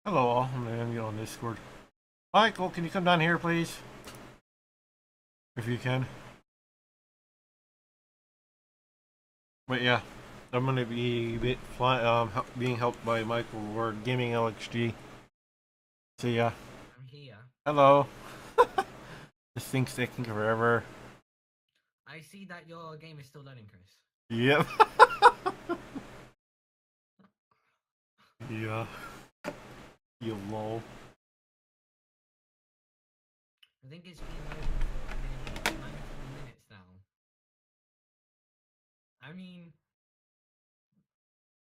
Hello all, I'm gonna get on Discord. Michael, can you come down here please? If you can. But yeah, I'm gonna be being helped by Michael or Gaming LXG. So yeah. I'm here. Hello. This thing's taking forever. I see that your game is still loading, Chris. Yep. Yeah. You lol. I think it's been loading for nearly 19 minutes now. I mean,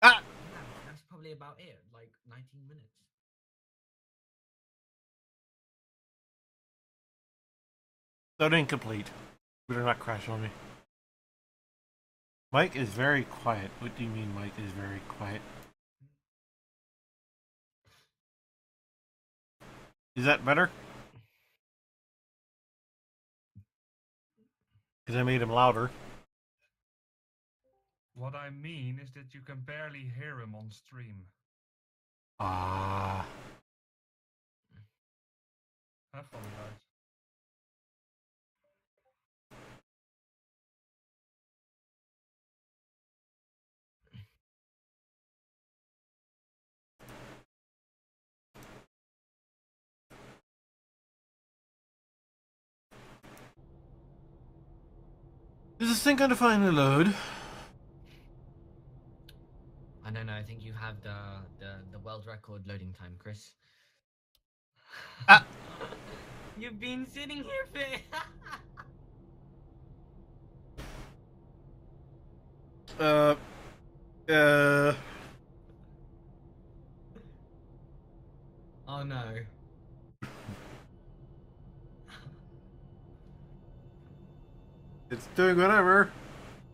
Ah! yeah, that's probably about it. Like 19 minutes. Load incomplete. Better not crash on me. Mike is very quiet. What do you mean Mike is very quiet? Is that better? Because I made him louder. What I mean is that you can barely hear him on stream. Ah. Have fun, guys. Is this thing gonna finally load? I don't know. I think you have the world record loading time, Chris. Ah! You've been sitting here for. Uh. Oh no. It's doing whatever.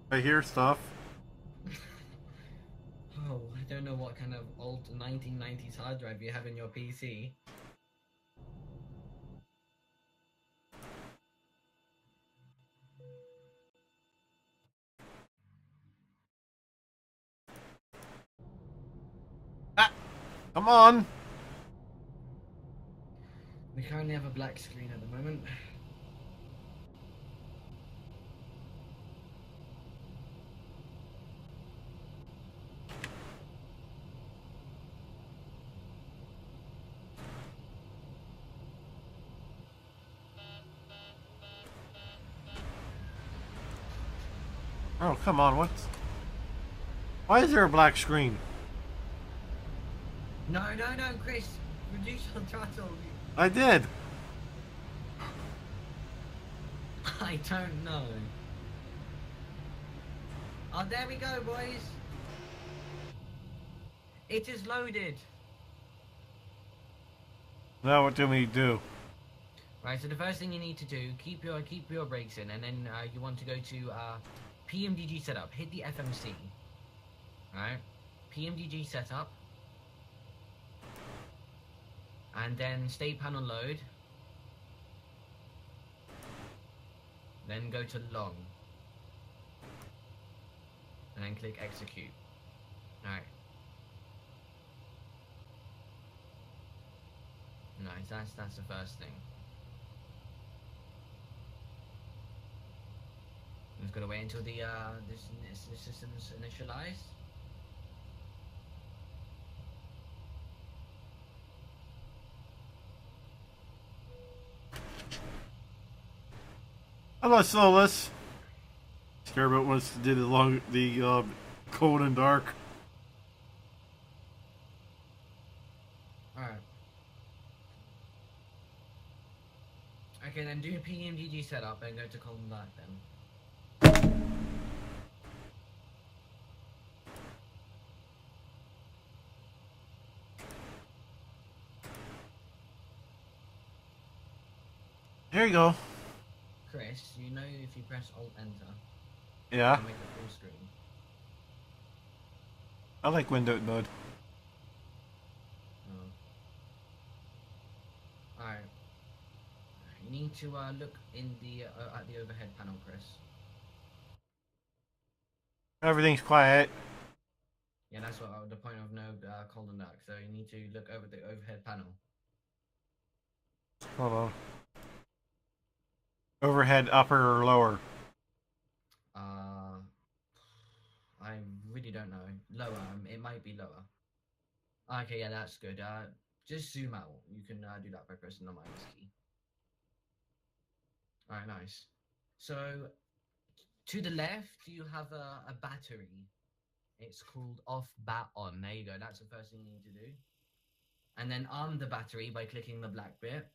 I hear stuff. Oh, I don't know what kind of old 1990s hard drive you have in your PC. Ah! Come on! We currently have a black screen at the moment. Oh, come on, what? Why is there a black screen? No, Chris. Reduce your throttle. I did. I don't know. Oh, there we go, boys. It is loaded. Now what do we do? Right, so the first thing you need to do, keep your brakes in, and then you want to go to PMDG setup. Hit the FMC. Right, PMDG setup, and then state panel load. Then go to long, and then click execute. Alright. Nice, that's the first thing. I'm just gonna wait until the this system's initialized. Hello, Solus. Scared about what's did along the cold and dark. Alright. Okay, then do PMDG setup and go to column black then. There you go. Chris, you know if you press Alt Enter, Yeah. it'll make it full screen. I like windowed mode. Oh. Alright. You need to look in the at the overhead panel, Chris. Everything's quiet. Yeah, that's what the point of no cold and dark. So you need to look over the overhead panel. Hold on. Overhead, upper or lower? I really don't know. Lower. It might be lower. Okay, yeah, that's good. Just zoom out. You can do that by pressing the minus key. All right, nice. So to the left, you have a battery. It's called off, bat, on. There you go. That's the first thing you need to do. And then arm the battery by clicking the black bit.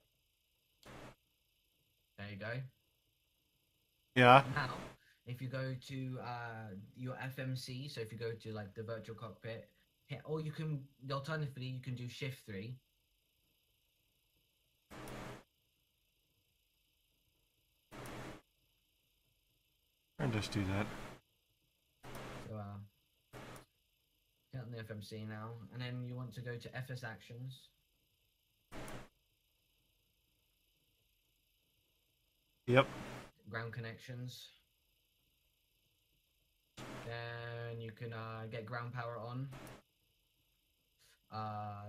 There you go. Yeah. Now, if you go to your FMC, so if you go to like the virtual cockpit, or you can, alternatively, you can do Shift 3. And just do that. So, get on the FMC now, and then you want to go to FS Actions. Yep. Ground connections. Then you can get ground power on.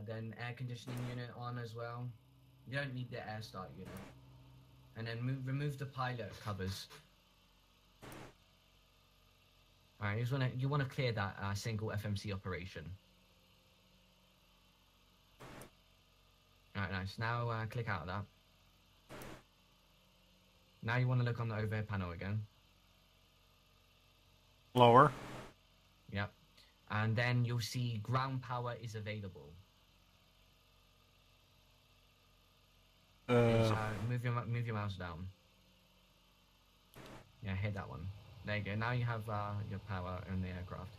Then air conditioning unit on as well. You don't need the air start unit. And then remove the pilot covers. Alright, you want to clear that single FMC operation. Alright, nice. Now click out of that. Now you want to look on the overhead panel again. Lower. Yep. And then you'll see ground power is available. Move your mouse down. Yeah, hit that one. There you go. Now you have your power in the aircraft.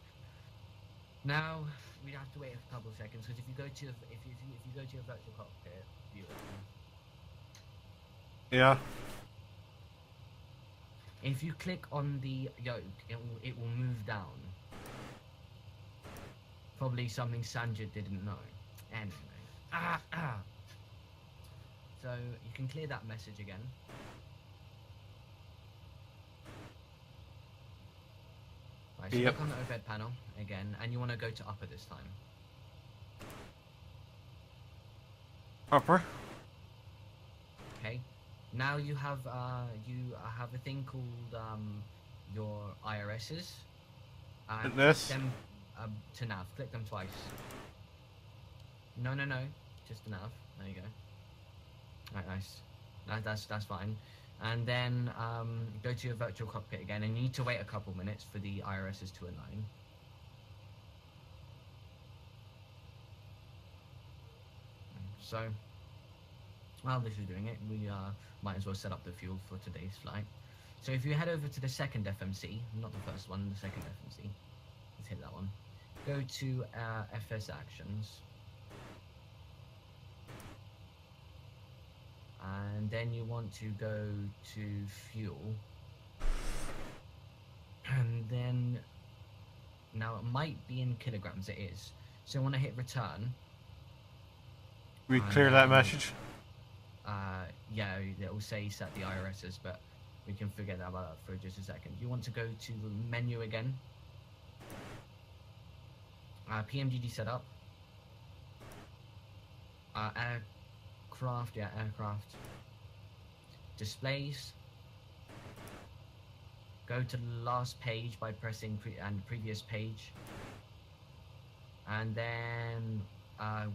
Now we have to wait a couple of seconds because if you go to your virtual cockpit view, Yeah. if you click on the yoke, it will move down. Probably something Sanjit didn't know. Anyway. So you can clear that message again. Right, so Yep. look on the overhead panel again, and you want to go to upper this time. Upper. Okay. Now you have a thing called your IRSs. And This? click them to nav. Click them twice. No, just to nav. There you go. Right, nice. That's fine. And then go to your virtual cockpit again, and you need to wait a couple minutes for the IRSs to align. So, while this is doing it, we might as well set up the fuel for today's flight. So if you head over to the second FMC, not the first one, the second FMC, let's hit that one. Go to FS Actions. And then you want to go to fuel. And then, now it might be in kilograms, it is. So you want to hit return. We clear that message. Yeah, it will say set the IRSs, but we can forget about that for just a second. You want to go to the menu again. PMDD setup. Aircraft, aircraft. Displays. Go to the last page by pressing previous page. And then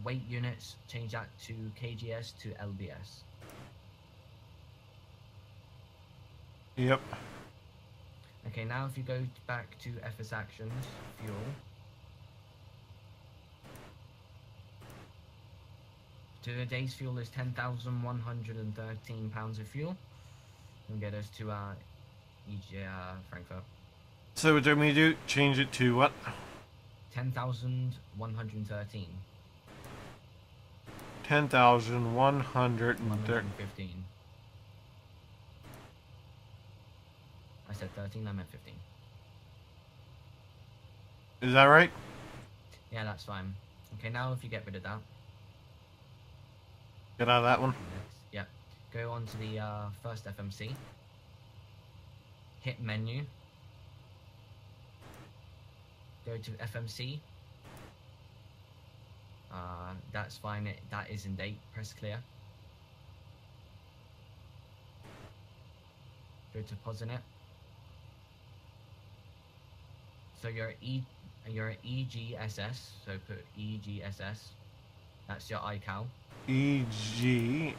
weight units, change that to KGS to LBS. Yep. Okay, now if you go back to FS Actions, fuel. Today's fuel is 10,113 pounds of fuel. We'll get us to Frankfurt. So what do you want me to do? Change it to what? 10,113. 10,113. 115. I said 13, I meant 15. Is that right? Yeah, that's fine. Okay, now if you get rid of that. Get out of that one. Yep. Go on to the first FMC. Hit menu. Go to FMC. That's fine. That is in date. Press clear. Go to POSINET. So you're EGSS. So put EGSS. That's your iCal. EGSS.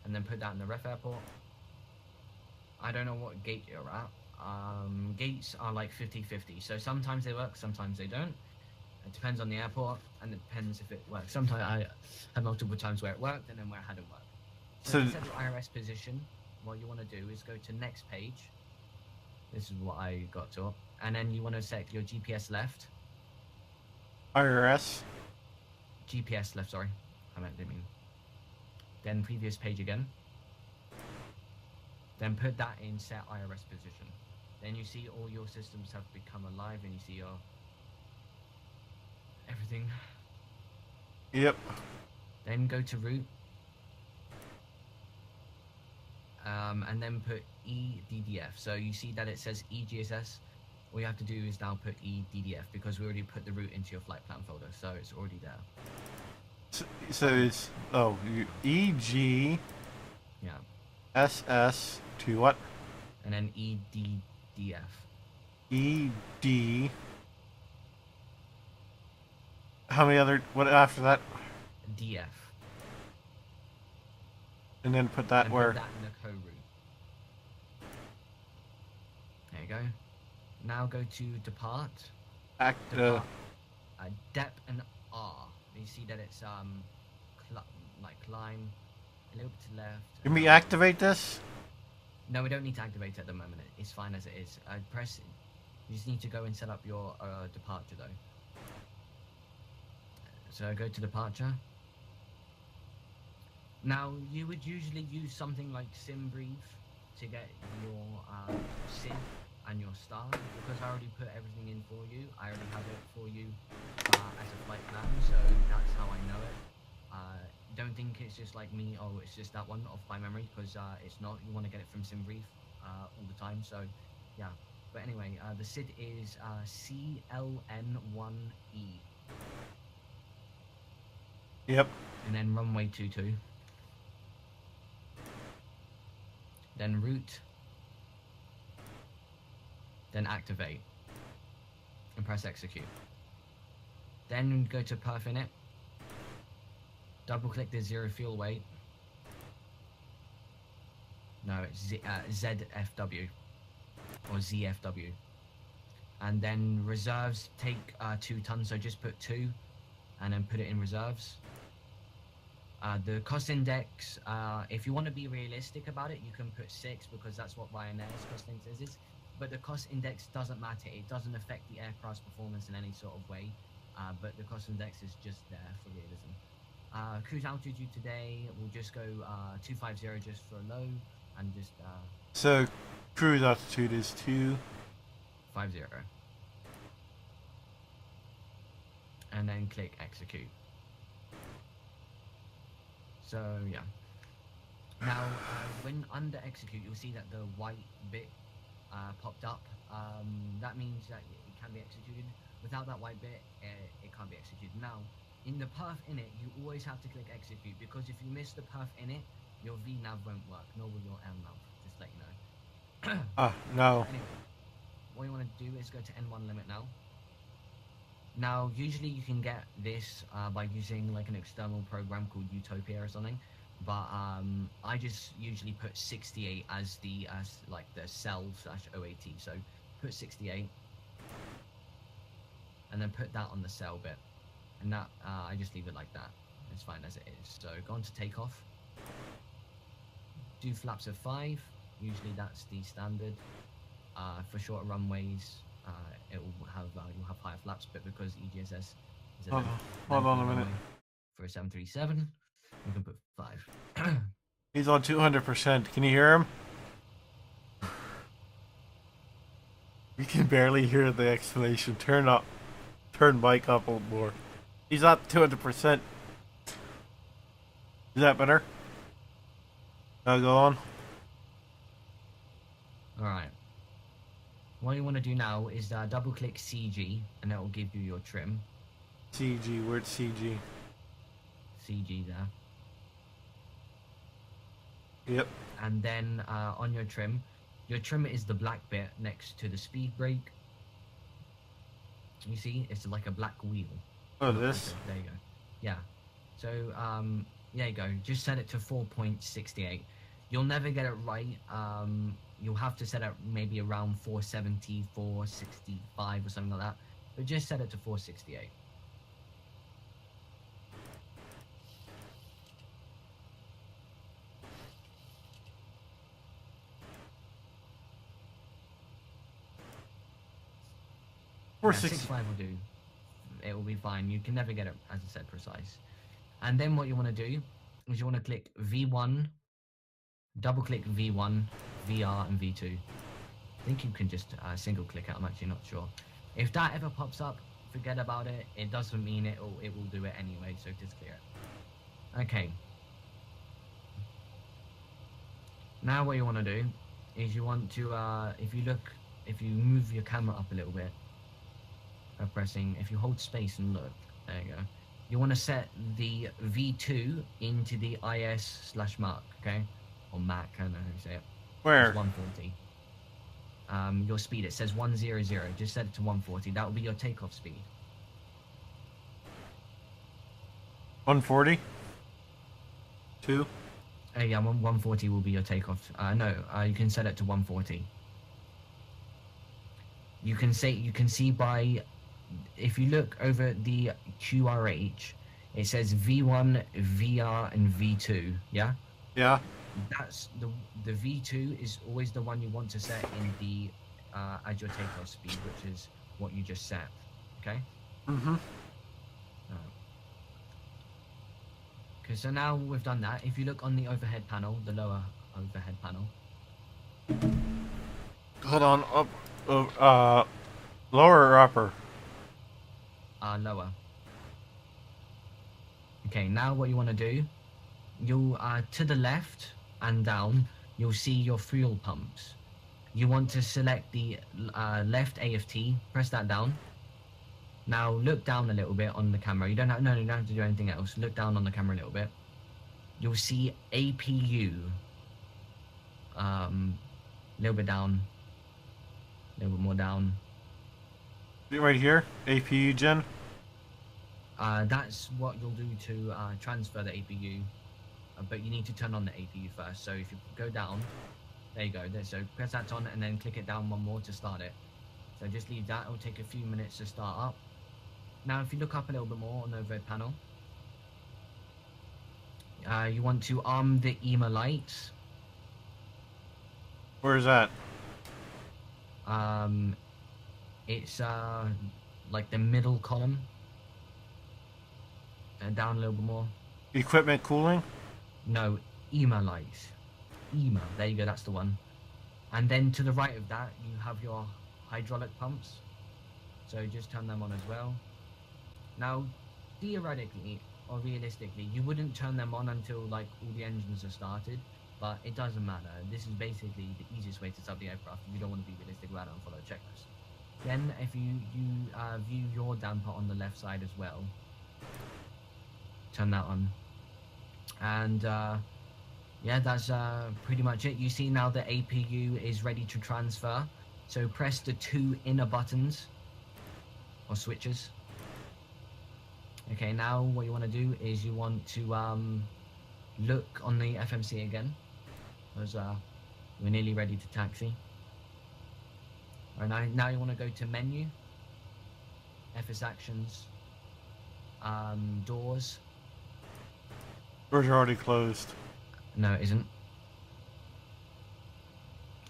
And then put that in the ref airport. I don't know what gate you're at. Gates are like 50-50. So sometimes they work, sometimes they don't. It depends on the airport, and it depends if it works. Sometimes I had multiple times where it worked, and then where it hadn't worked. So to set the IRS position, what you want to do is go to next page. This is what I got to. And then you want to set your GPS left. IRS. GPS left, sorry. Didn't mean. Then previous page again. Then put that in set IRS position. Then you see all your systems have become alive, and you see your everything. Yep. Then go to root. And then put eddf. So you see that it says EGSS. All you have to do is now put eddf because we already put the root into your flight plan folder, so it's already there. So it's EG. Yeah. SS to what? And then eddf. ED. How many other? What after that? DF. And then put that and where? Put that in the co-root. There you go. Now go to depart. Depart. Dep and R. You see that it's like climb a little bit to the left. Can we activate this? No, we don't need to activate it at the moment. It's fine as it is. Press. You just need to go and set up your departure though. So go to departure. Now you would usually use something like SimBrief to get your SID and your star, because I already put everything in for you. I already have it for you as a flight plan, so that's how I know it. Don't think it's just like me, oh, it's just that one off by memory, because it's not. You want to get it from SimBrief all the time, so yeah. But anyway, the SID is CLN1E. Yep. And then runway 22. Then route. Then activate. And press execute. Then go to perf init. Double click the zero fuel weight. No, it's ZFW. Or ZFW. And then reserves take 2 tons, so just put 2. And then put it in reserves. The cost index, if you want to be realistic about it, you can put 6 because that's what Ryanair's cost index is. But the cost index doesn't matter. It doesn't affect the aircraft's performance in any sort of way. But the cost index is just there for realism. Cruise altitude today, we'll just go 250 just for low and just... So cruise altitude is 250. And then click execute. So yeah. Now when under execute, you'll see that the white bit popped up. That means that it can be executed. Without that white bit, it can't be executed. Now, in the perf init, you always have to click execute, because if you miss the perf init, your VNav won't work, nor will your LNav. Just let you know. No. Anyway, what you want to do is go to N1 limit now. Now, usually you can get this by using like an external program called Utopia or something, but I just usually put 68 as the like the cell/OAT. So put 68, and then put that on the cell bit, and that I just leave it like that. It's fine as it is. So go on to takeoff. Do flaps of 5. Usually that's the standard. For shorter runways, it will have you'll have higher flaps, but because EGSS is Hold on a minute. For a 737, we can put 5. He's on 200%. Can you hear him? You can barely hear the explanation. Turn mic up a little more. He's at 200%. Is that better? Now go on. Alright. What you want to do now is double click CG, and that will give you your trim. CG, where's CG? CG there. Yep. And then on your trim is the black bit next to the speed brake. You see, it's like a black wheel. Oh, this? There you go. Yeah. So, there you go. Just set it to 4.68. You'll never get it right. You'll have to set it maybe around 470, 465 or something like that. But just set it to 468. Four Yeah, six. 65 will do. It will be fine. You can never get it, as I said, precise. And then what you want to do is you want to click V1, double click V1, VR, and V2. I think you can just single click it. I'm actually not sure. If that ever pops up, forget about it. It doesn't mean it will do it anyway, so just clear it. Okay. Now what you want to do is you want to, if you move your camera up a little bit, if you hold space and look, there you go. You want to set the V2 into the IS/Mac, okay? Or Mac, I don't know how you say it. Where? It's 140. Your speed, it says 100. Just set it to 140. That will be your takeoff speed. 140? 2? Yeah, 140 will be your takeoff. No, you can set it to 140. You can see by, if you look over the QRH, it says V1, VR, and V2. Yeah. Yeah. That's the V2 is always the one you want to set in the as your takeoff speed, which is what you just set. Okay. Mm-hmm. Okay, so now we've done that. If you look on the overhead panel, the lower overhead panel. Hold on. Up. Lower or upper? Lower. Okay, now what you want to do, you'll to the left and down, you'll see your fuel pumps. You want to select the left AFT, press that down. Now look down a little bit on the camera. You don't have to do anything else. Look down on the camera a little bit. You'll see APU. A little bit down. A little bit more down. Right here? APU gen? That's what you'll do to transfer the APU. But you need to turn on the APU first. So if you go down, there you go. So press that on and then click it down one more to start it. So just leave that. It'll take a few minutes to start up. Now, if you look up a little bit more on the overhead panel, you want to arm the EMA lights. Where is that? It's like the middle column. And down a little bit more. Equipment cooling? No, EMA lights. EMA, there you go, that's the one. And then to the right of that, you have your hydraulic pumps. So just turn them on as well. Now, theoretically or realistically, you wouldn't turn them on until like all the engines are started, but it doesn't matter. This is basically the easiest way to start the aircraft if you don't want to be realistic about it and follow a checklist. Then if you view your damper on the left side as well, turn that on. And yeah, that's pretty much it. You see now the APU is ready to transfer. So press the 2 inner buttons or switches. Okay, now what you want to do is you want to look on the FMC again, because we're nearly ready to taxi. All right, now you want to go to menu, FS actions, doors. Doors are already closed. No, it isn't.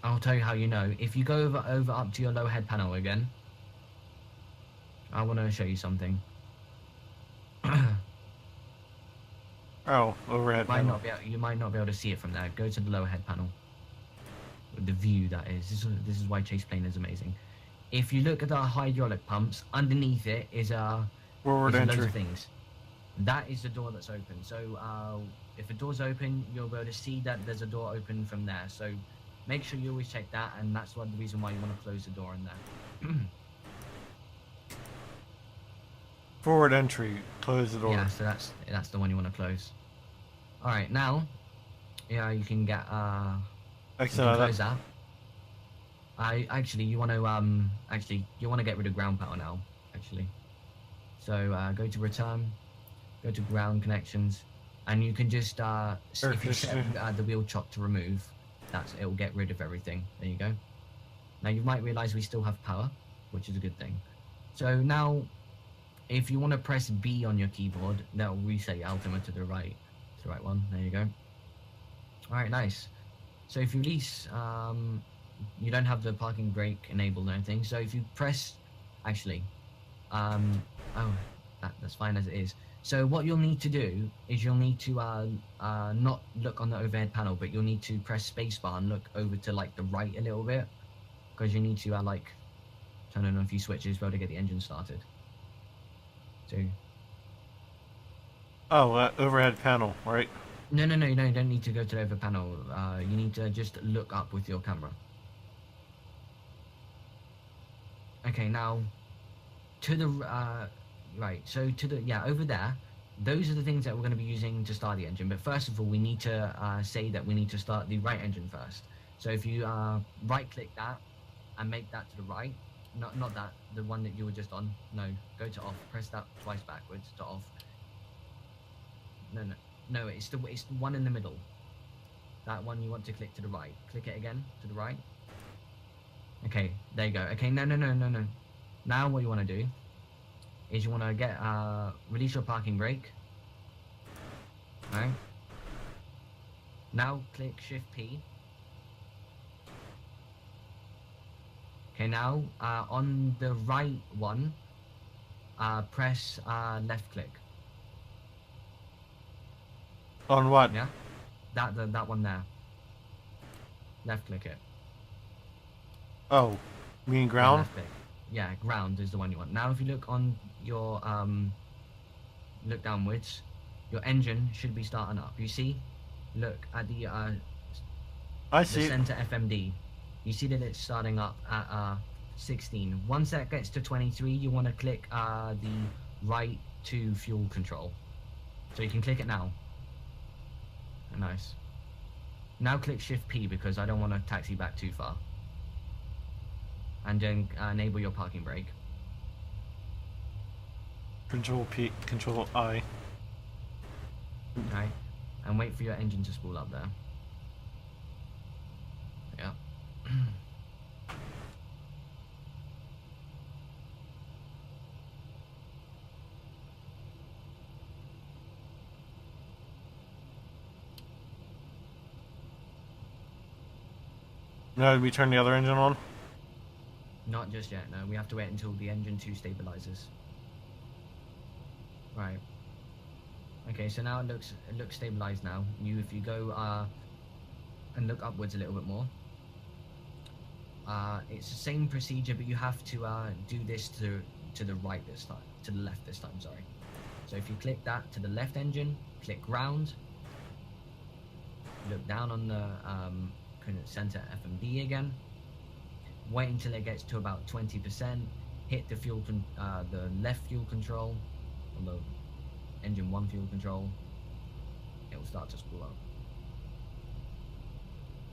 I'll tell you how you know. If you go over up to your low head panel again, I want to show you something. Oh, overhead panel. You might not be able to see it from there. Go to the lower head panel. The view, that is. This is why chase plane is amazing. If you look at the hydraulic pumps, underneath it is forward entry. loads of things. That is the door that's open. So if the door's open, you'll be able to see that there's a door open from there. So make sure you always check that, and that's the reason why you want to close the door in there. Forward entry. Close the door. Yeah, so that's the one you want to close. All right, now, yeah, you can get you Exit can out of close that. that. Actually, you want to get rid of ground power now. Actually, so go to return, go to ground connections, and you can just Air if you set conditioner. the wheel chop to remove, it'll get rid of everything. There you go. Now you might realize we still have power, which is a good thing. So now, if you want to press B on your keyboard, that'll reset your Ultima to the right. To the right one. There you go. All right, nice. So if you release, you don't have the parking brake enabled or anything. So if you press, actually, oh, that's fine as it is. So what you'll need to do is you'll need to not look on the overhead panel, but you'll need to press spacebar and look over to like the right a little bit, because you need to like turn on a few switches to be able to get the engine started. So Oh, overhead panel, right? no, you don't need to go to the over panel. You need to just look up with your camera. Okay, now to the right. So to the over there. Those are the things that we're going to be using to start the engine. But first of all, we need to say that we need to start the right engine first. So if you right-click that and make that to the right, not that, the one that you were just on. No, go to off. Press that twice backwards to off. No. It's the one in the middle. That one you want to click to the right. Click it again to the right. Okay, there you go. Okay, no. Now what you want to do is you want to get release your parking brake. Right. Now click Shift P. Okay, now on the right one, press left click. On what? Yeah, that one there. Left click it. Oh, you mean Yeah, ground? left click. Yeah, ground is the one you want. Now if you look on your look downwards, your engine should be starting up. You see? Look at the I see it. center FMD. You see that it's starting up at 16. Once that gets to 23, you want to click the right to fuel control. So you can click it now. Nice. Now click Shift P because I don't want to taxi back too far. And then enable your parking brake. Control P, Control I. Okay. And wait for your engine to spool up there. Yeah. Now did we turn the other engine on? Not just yet, no. We have to wait until the engine 2 stabilizes. Right. Okay, so now it looks stabilized now. If you go and look upwards a little bit more, it's the same procedure, but you have to do this to the right this time, to the left this time. Sorry. So if you click that to the left engine, click ground. Look down on the center FMD again. Wait until it gets to about 20%. Hit the the left fuel control, or the engine 1 fuel control. It will start to spool up.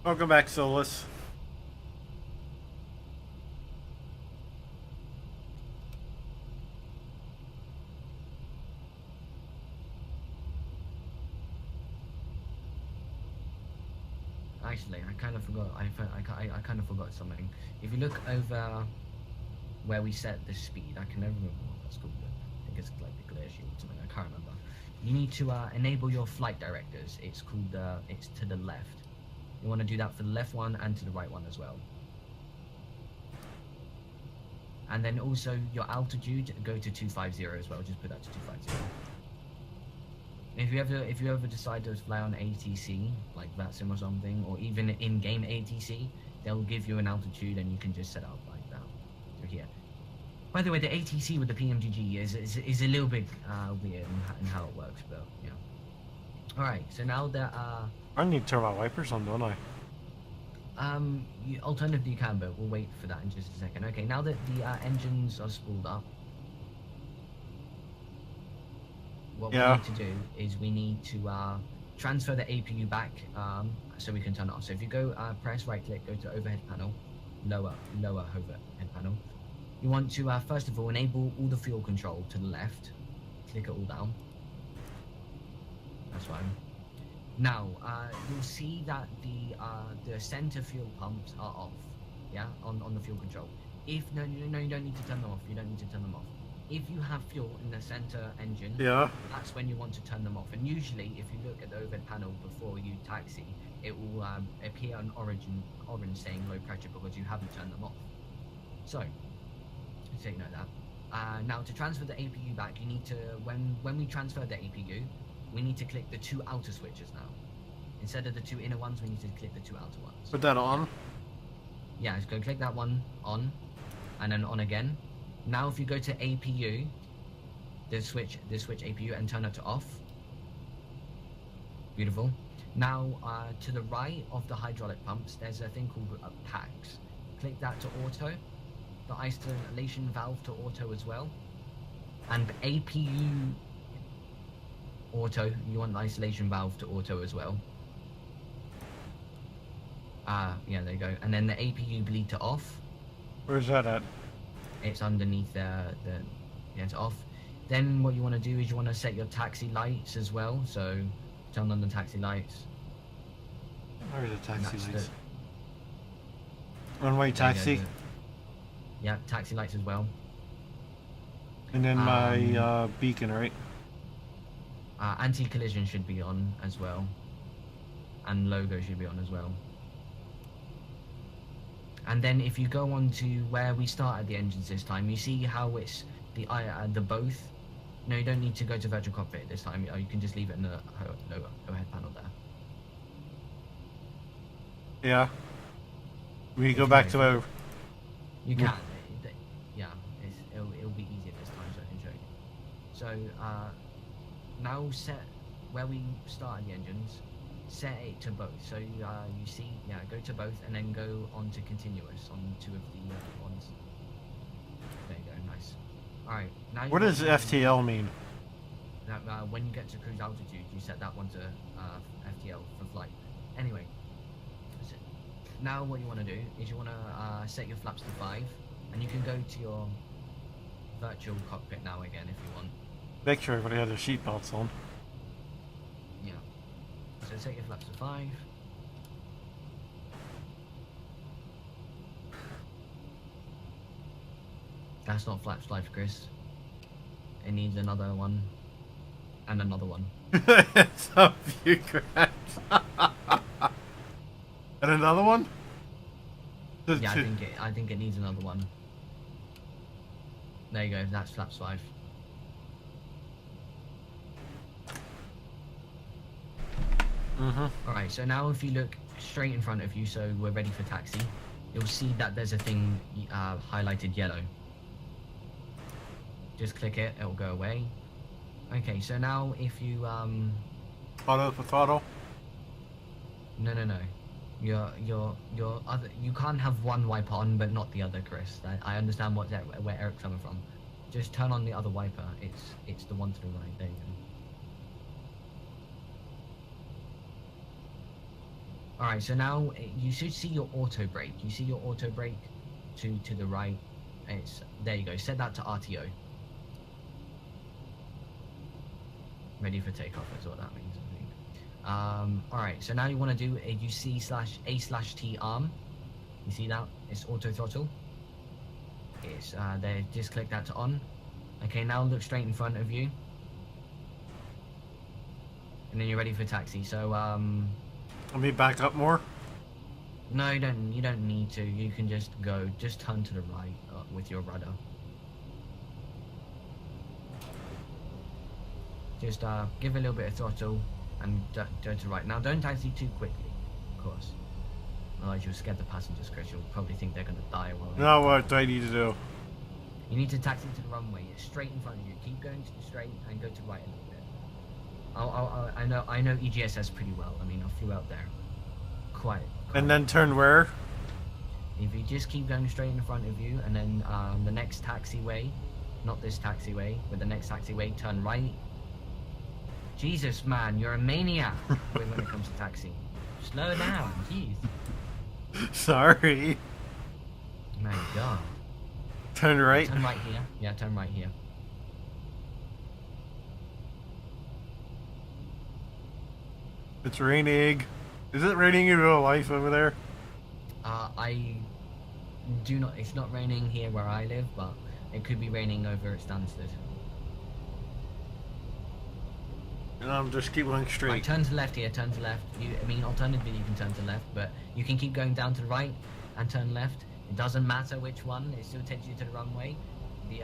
Welcome back, Solus. Actually, I kind of forgot. I kind of forgot something. If you look over where we set the speed, I can never remember what that's called. I think it's like the glare shield or something. I can't remember. You need to enable your flight directors. It's called it's to the left. You want to do that for the left one and to the right one as well. And then also your altitude, go to 250 as well. Just put that to 250. If you ever decide to fly on ATC, like VATSIM or something, or even in-game ATC, they'll give you an altitude and you can just set up like that. So here. By the way, the ATC with the PMGG is a little bit weird in how it works, but yeah. All right, so now that I need to turn my wipers on, don't I? alternatively you can, but we'll wait for that in just a second. Okay, now that the engines are spooled up, what Yeah. we need to do is we need to transfer the APU back so we can turn it off. So if you go press right click, go to overhead panel, lower overhead panel. You want to first of all enable all the fuel control to the left. Click it all down. That's fine. Now you'll see that the center fuel pumps are off. Yeah, on the fuel control. If no, you don't need to turn them off. You don't need to turn them off. If you have fuel in the center engine, Yeah. that's when you want to turn them off. And usually, if you look at the overhead panel before you taxi, it will appear an orange saying low pressure because you haven't turned them off. So, take note of that. Now, to transfer the APU back, you need to when we transfer the APU, we need to click the two outer switches now. Instead of the two inner ones, we need to click the two outer ones. Put that on. Yeah, just go click that one on, and then on again. Now if you go to APU, the switch APU and turn it to off. Beautiful. Now to the right of the hydraulic pumps, there's a thing called packs. Click that to auto, the isolation valve to auto as well, and APU auto, you want the isolation valve to auto as well. Yeah, there you go. And then the APU bleed to off. Where's that at? It's underneath yeah, it's off. Then what you want to do is you want to set your taxi lights as well. So turn on the taxi lights. Where's the taxi That's lights? One-way taxi. Yeah, taxi lights as well. And then my beacon, right? Anti-collision should be on as well. And logo should be on as well. And then if you go on to where we started the engines this time, you see how it's the both. No, you don't need to go to virtual cockpit this time. You can just leave it in the overhead panel there. Yeah. We go back to our... You can. Yeah, it'll be easier this time, so I can show you. So now set where we started the engines. Set it to both. So you see, yeah, go to both and then go on to continuous on two of the ones. There you go, nice. Alright, now What does FTL mean? That, when you get to cruise altitude, you set that one to FTL for flight. Anyway, so now what you want to do is you want to set your flaps to 5, and you can go to your virtual cockpit now again if you want. Make sure everybody has their seatbelts on. Yeah. So set your flaps to 5. That's not flaps life, Chris. It needs another one. And another one. Some few cracks. And another one? Yeah, I think it needs another one. There you go, that's flaps 5. Alright, so now if you look straight in front of you, so we're ready for taxi, you'll see that there's a thing highlighted yellow. Just click it, it'll go away. Okay, so now if you Auto for throttle? no. Your other, you can't have one wiper on but not the other, Chris. I understand where Eric's coming from. Just turn on the other wiper. It's the one to the right. There you go. Alright, so now you should see your auto brake. You see your auto brake to the right. There you go. Set that to RTO. Ready for takeoff is what that means, I think. Alright, so now you want to do a UC/A/T arm. You see that? It's auto throttle. It's there. Just click that to on. Okay, now look straight in front of you. And then you're ready for taxi. So Let me back up more. no, you don't need to. You can just go. Just turn to the right with your rudder. Just give a little bit of throttle and go to right. Now don't taxi too quickly, of course. Otherwise you'll scare the passengers, Chris. You'll probably think they're going to die while Now what do I need to do? You need to taxi to the runway. It's straight in front of you. Keep going to the straight and go to right a little bit. I know EGSS pretty well. I mean, I flew out there. Quite. And then turn where? If you just keep going straight in front of you, and then the next taxiway, not this taxiway, but the next taxiway, turn right, Jesus, man, you're a maniac when it comes to taxi. Slow down, jeez. Sorry. My God. Turn right. Turn right here. Yeah, turn right here. It's raining. Is it raining in real life over there? I do not. It's not raining here where I live, but it could be raining over at Stansted. Just keep going straight. Right, turn to left here. Turn to left. I mean, alternatively, you can turn to left, but you can keep going down to the right and turn left. It doesn't matter which one. It still takes you to the runway. The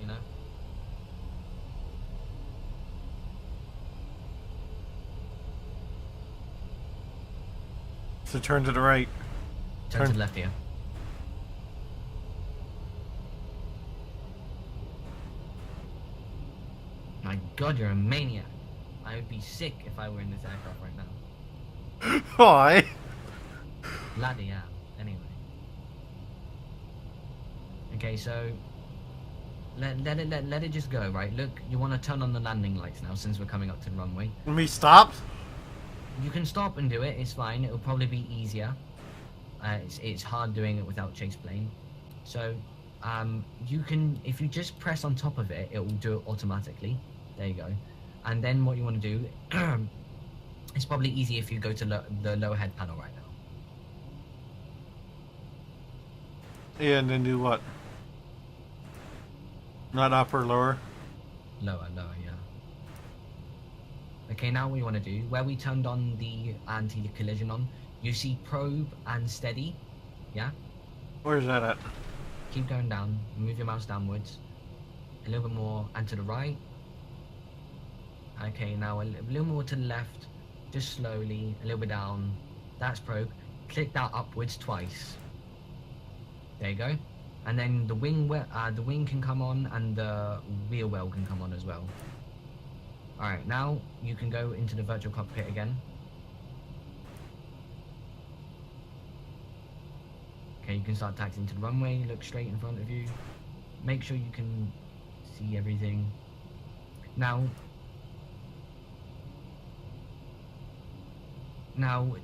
you know. So turn to the right. Turn to the left here. My God, you're a maniac. I would be sick if I were in this aircraft right now. Why? Bloody hell. Anyway. Okay, so let it just go, right? Look, you want to turn on the landing lights now since we're coming up to the runway. Let me stop. You can stop and do it. It's fine. It'll probably be easier. It's hard doing it without chase plane. So you can, if you just press on top of it, it will do it automatically. There you go. And then what you want to do, it's probably easy if you go to the lower head panel right now. Yeah, and then do what? Not up or lower? Lower, yeah. Okay, now what you want to do, where we turned on the anti-collision on, you see probe and steady, yeah? Where's that at? Keep going down, move your mouse downwards, a little bit more, and to the right. Okay, now a little more to the left, just slowly, a little bit down. That's probe. Click that upwards twice. There you go. And then the wing can come on, and the wheel well can come on as well. Alright, now you can go into the virtual cockpit again. Okay, you can start taxiing to the runway, look straight in front of you. Make sure you can see everything. Now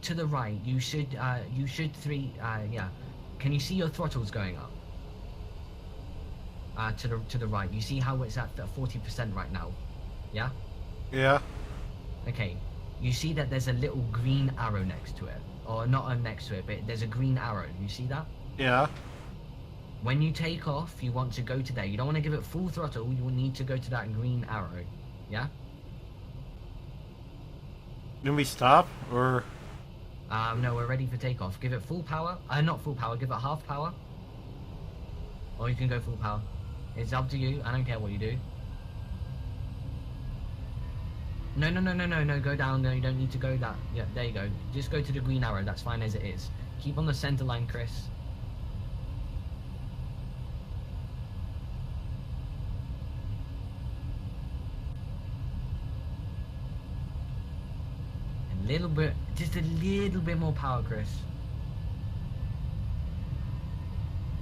to the right, you should yeah. Can you see your throttles going up? To the right. You see how it's at 40% right now? Yeah? Yeah. Okay. You see that there's a little green arrow next to it. Or not next to it, but there's a green arrow. You see that? Yeah. When you take off, you want to go to there. You don't want to give it full throttle. You will need to go to that green arrow. Yeah? Can we stop or? No, we're ready for takeoff. Give it full power. Not full power. Give it half power. Or you can go full power. It's up to you. I don't care what you do. No. Go down. No, you don't need to go that. Yeah, there you go. Just go to the green arrow. That's fine as it is. Keep on the center line, Chris. Little bit, just a little bit more power, Chris.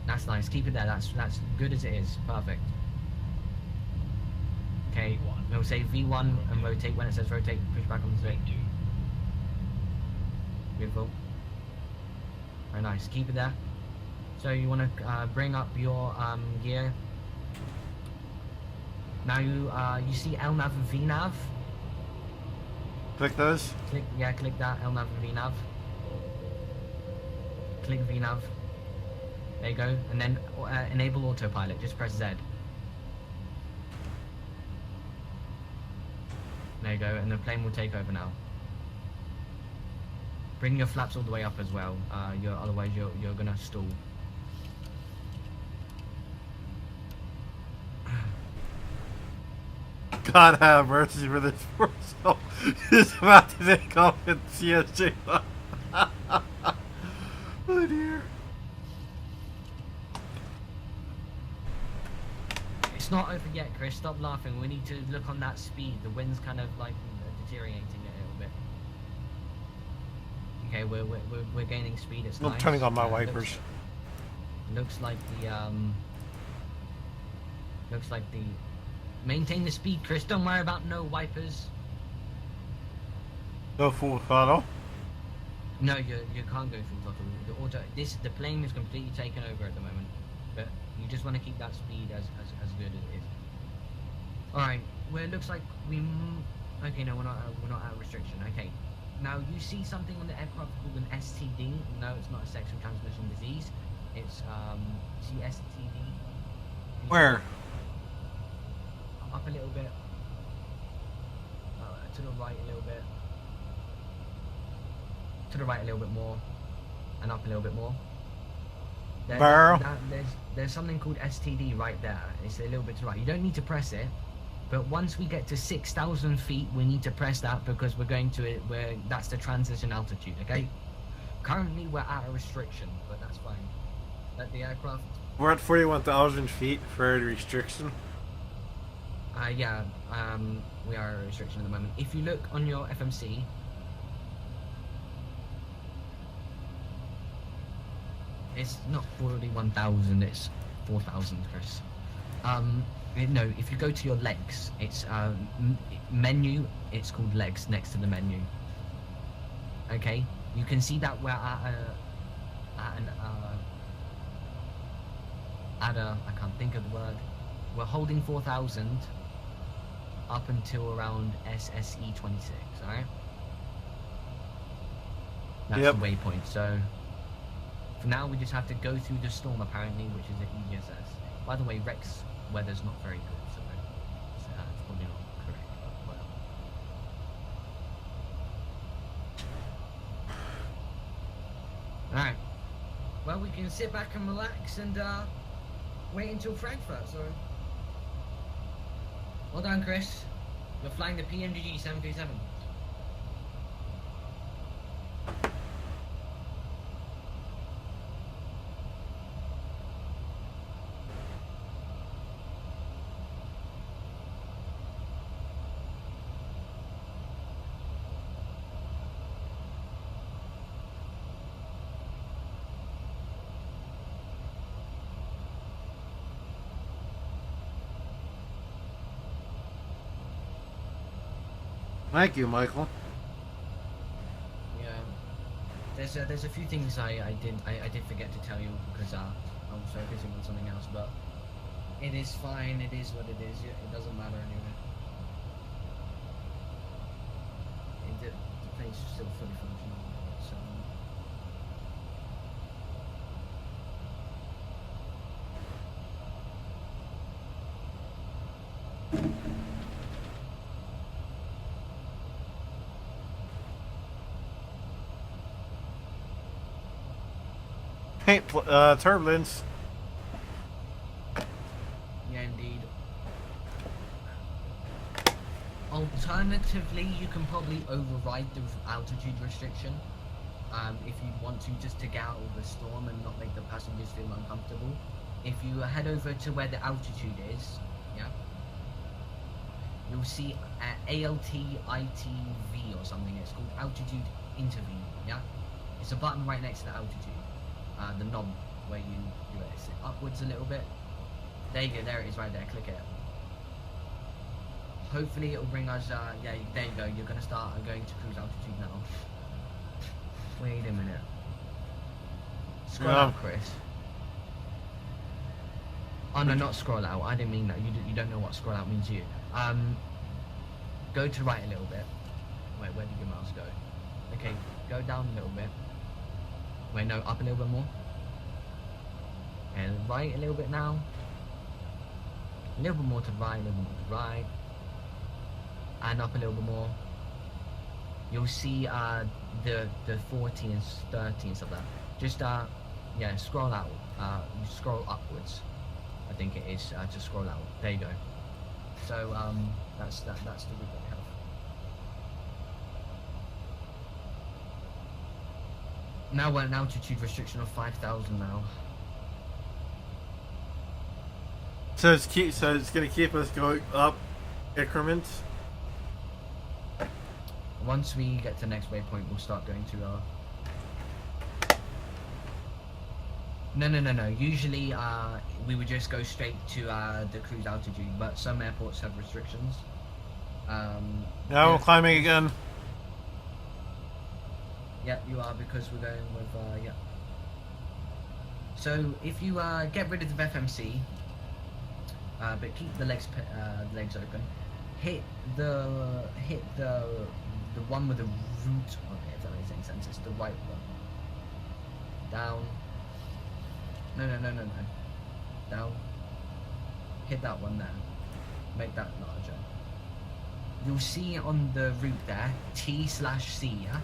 That's nice. Keep it there. That's good as it is. Perfect. Okay, we'll say V1 and rotate. When it says rotate, push back on the switch. Beautiful. Very nice. Keep it there. So you want to bring up your gear. Now you see LNAV and VNAV. Click those? Click that, LNAV and VNAV. Click VNAV. There you go. And then enable autopilot, just press Z. There you go, and the plane will take over now. Bring your flaps all the way up as well, otherwise you're gonna stall. God have mercy for this poor soul. He's about to take off in CSJ. Oh dear. It's not over yet, Chris. Stop laughing. We need to look on that speed. The wind's kind of like deteriorating it a little bit. Okay, we're gaining speed. It's I'm nice. turning on my wipers. Looks like the maintain the speed, Chris. Don't worry about no wipers. Go full throttle. No, you can't go full throttle. The plane is completely taken over at the moment, but you just want to keep that speed as good as it is. All right. Well, it looks like okay, no, we're not at restriction. Okay. Now you see something on the aircraft called an STD. No, it's not a sexual transmission disease. It's see STD. Where? Up a little bit. To the right a little bit. To the right a little bit more, and up a little bit more. There's something called STD right there. It's a little bit to the right. You don't need to press it, but once we get to 6,000 feet, we need to press that because we're going to it. That's the transition altitude. Okay. Currently, we're at a restriction, but that's fine. Let the aircraft. We're at 41,000 feet for the restriction. Yeah. We are at a restriction at the moment. If you look on your FMC. It's not 41,000, it's 4,000, Chris. No, if you go to your legs, it's menu, it's called legs next to the menu. Okay, you can see that we're at I can't think of the word. We're holding 4,000 up until around SSE 26, alright? That's the waypoint, so... For now, we just have to go through the storm, apparently, which is at egss. By the way, Rex weather's not very good, so it's probably not correct, but well. Alright. Well, we can sit back and relax and wait until Frankfurt, so... Well done, Chris. You're flying the PMDG 737. Thank you, Michael. Yeah, there's a few things I did forget to tell you because I was focusing on something else, but it is fine. It is what it is. It doesn't matter anyway. The plane's still fully functional. So. Hey, turbulence. Yeah, indeed. Alternatively, you can probably override the altitude restriction if you want to, just to get out of the storm and not make the passengers feel uncomfortable. If you head over to where the altitude is, yeah, you'll see ALT-ITV or something. It's called altitude intervene. Yeah, it's a button right next to the altitude. The knob where you do it. It's upwards a little bit. There you go, there it is right there, click it. Hopefully it'll bring us, yeah, there you go, you're going to start going to cruise altitude now. Wait a minute. Scroll out, Chris. Oh no, not scroll out, I didn't mean that, you don't know what scroll out means to you. Go to right a little bit. Wait, where did your mouse go? Okay, go down a little bit. Wait, no, up a little bit more. And right a little bit now. A little bit more to right, a little bit more to right. And up a little bit more. You'll see the 40 and 30 and stuff like that. Just yeah, scroll out. You scroll upwards. I think it is to scroll out. There you go. So that's the route that we have. Now we're at an altitude restriction of 5,000 now. So it's gonna keep us going up increments. Once we get to the next waypoint, we'll start going to No. Usually, we would just go straight to the cruise altitude, but some airports have restrictions. Now we're climbing again. Yep, you are, because we're going with, yep. So if you get rid of the FMC, but keep the legs open, hit the one with the root on it, if that makes any sense. It's the right one. Down. No. Down. Hit that one there. Make that larger. You'll see on the root there, T/C, yeah?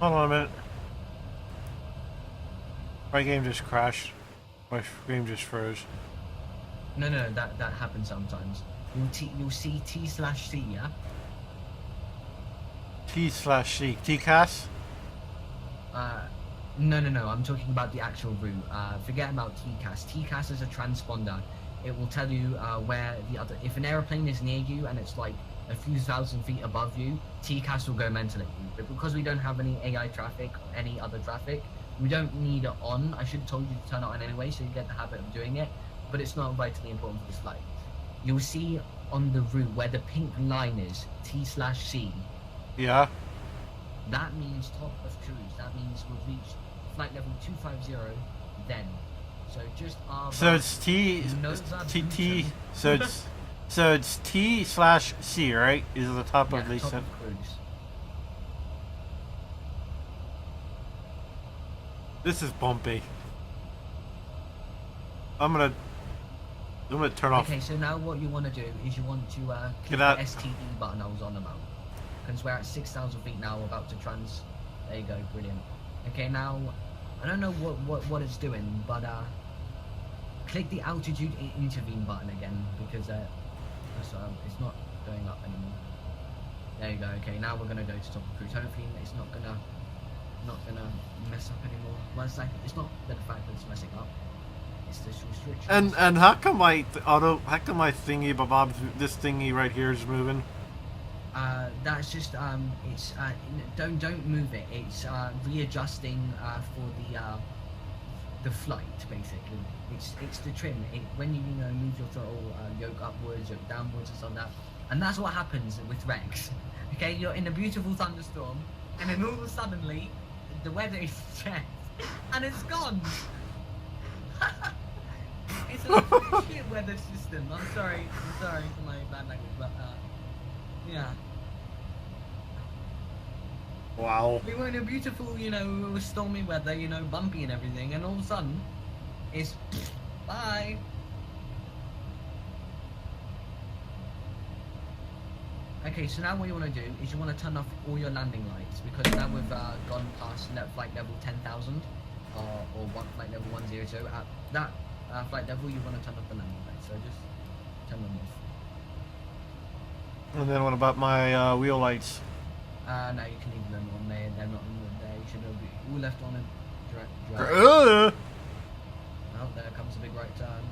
Hold on a minute. My game just crashed. My game just froze. No, that happens sometimes. You'll see T/C, yeah? T/C. TCAS? No, I'm talking about the actual route. Forget about TCAS. TCAS is a transponder. It will tell you where the other... If an aeroplane is near you and it's like a few thousand feet above you, TCAS will go mental at you. But because we don't have any AI traffic or any other traffic, we don't need it on. I should have told you to turn it on anyway, so you get the habit of doing it. But it's not vitally important for this flight. You'll see on the route where the pink line is, T/C. Yeah. That means top of cruise. That means we'll reach flight level 250 then. So just our... So it's T... So it's T/C, right? Is the top of the... top of cruise. This is bumpy. I'm gonna turn off. Okay, so now what you want to do is you want to click out. the STD button I was on about. Because we're at 6,000 feet now, we're about to trans... There you go, brilliant. Okay, now, I don't know what it's doing, but click the altitude intervene button again, because it's not going up anymore. There you go, okay, now we're going to go to top of cruise. Hopefully it's not gonna mess up anymore. Well, it's not the fact that it's messing up. It's this restriction. And how come my thingy, bob, this thingy right here is moving? That's just it's don't move it. It's readjusting for the flight basically. It's the trim. When you move your throttle yoke upwards, yoke downwards, and stuff like that. And that's what happens with Rex. Okay, you're in a beautiful thunderstorm, and then all of a suddenly the weather is checked, and it's gone. It's a shit weather system. I'm sorry for my bad language, but yeah. Wow. We were in a beautiful, stormy weather, bumpy and everything, and all of a sudden, it's bye. Okay, so now what you want to do is you want to turn off all your landing lights, because now we've gone past flight level 10,000, or flight level 100. At that flight level, you want to turn off the landing lights, so just turn them off. And then what about my wheel lights? No, you can leave them on there. They're not on there. You should be all left on a direct. Oh, there comes a big right turn.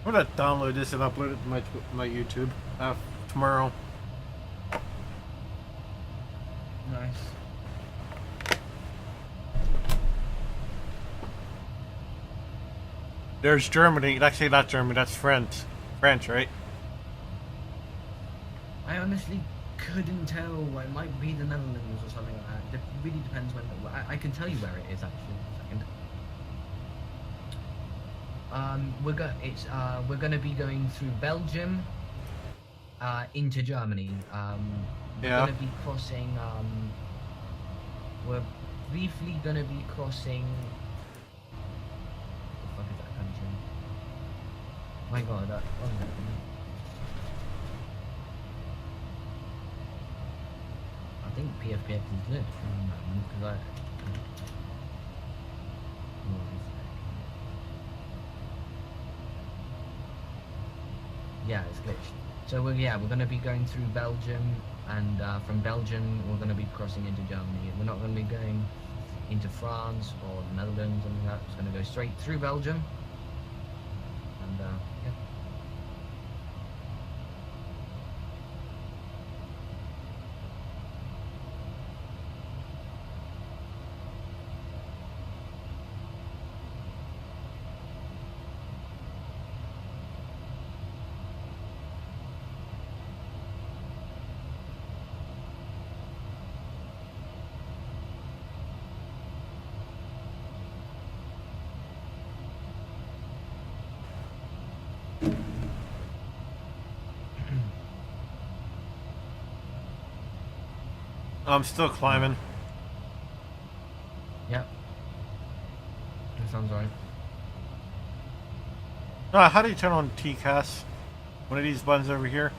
I'm gonna download this and upload it to my YouTube tomorrow. Nice. There's Germany. Actually, not Germany. That's French. French, right? I honestly couldn't tell. It might be the Netherlands or something like that. It really depends when. I can tell you where it is actually. We're gonna be going through Belgium, into Germany. We're gonna be crossing. We're briefly gonna be crossing. What the fuck is that country? My God, that. Oh, no. I think PFPX is lit because I. Yeah, it's glitched. So we're going to be going through Belgium, and from Belgium we're going to be crossing into Germany. We're not going to be going into France or the Netherlands or anything like that. It's going to go straight through Belgium. And yeah. I'm still climbing. Yep. That sounds right. How do you turn on TCAS? One of these buttons over here?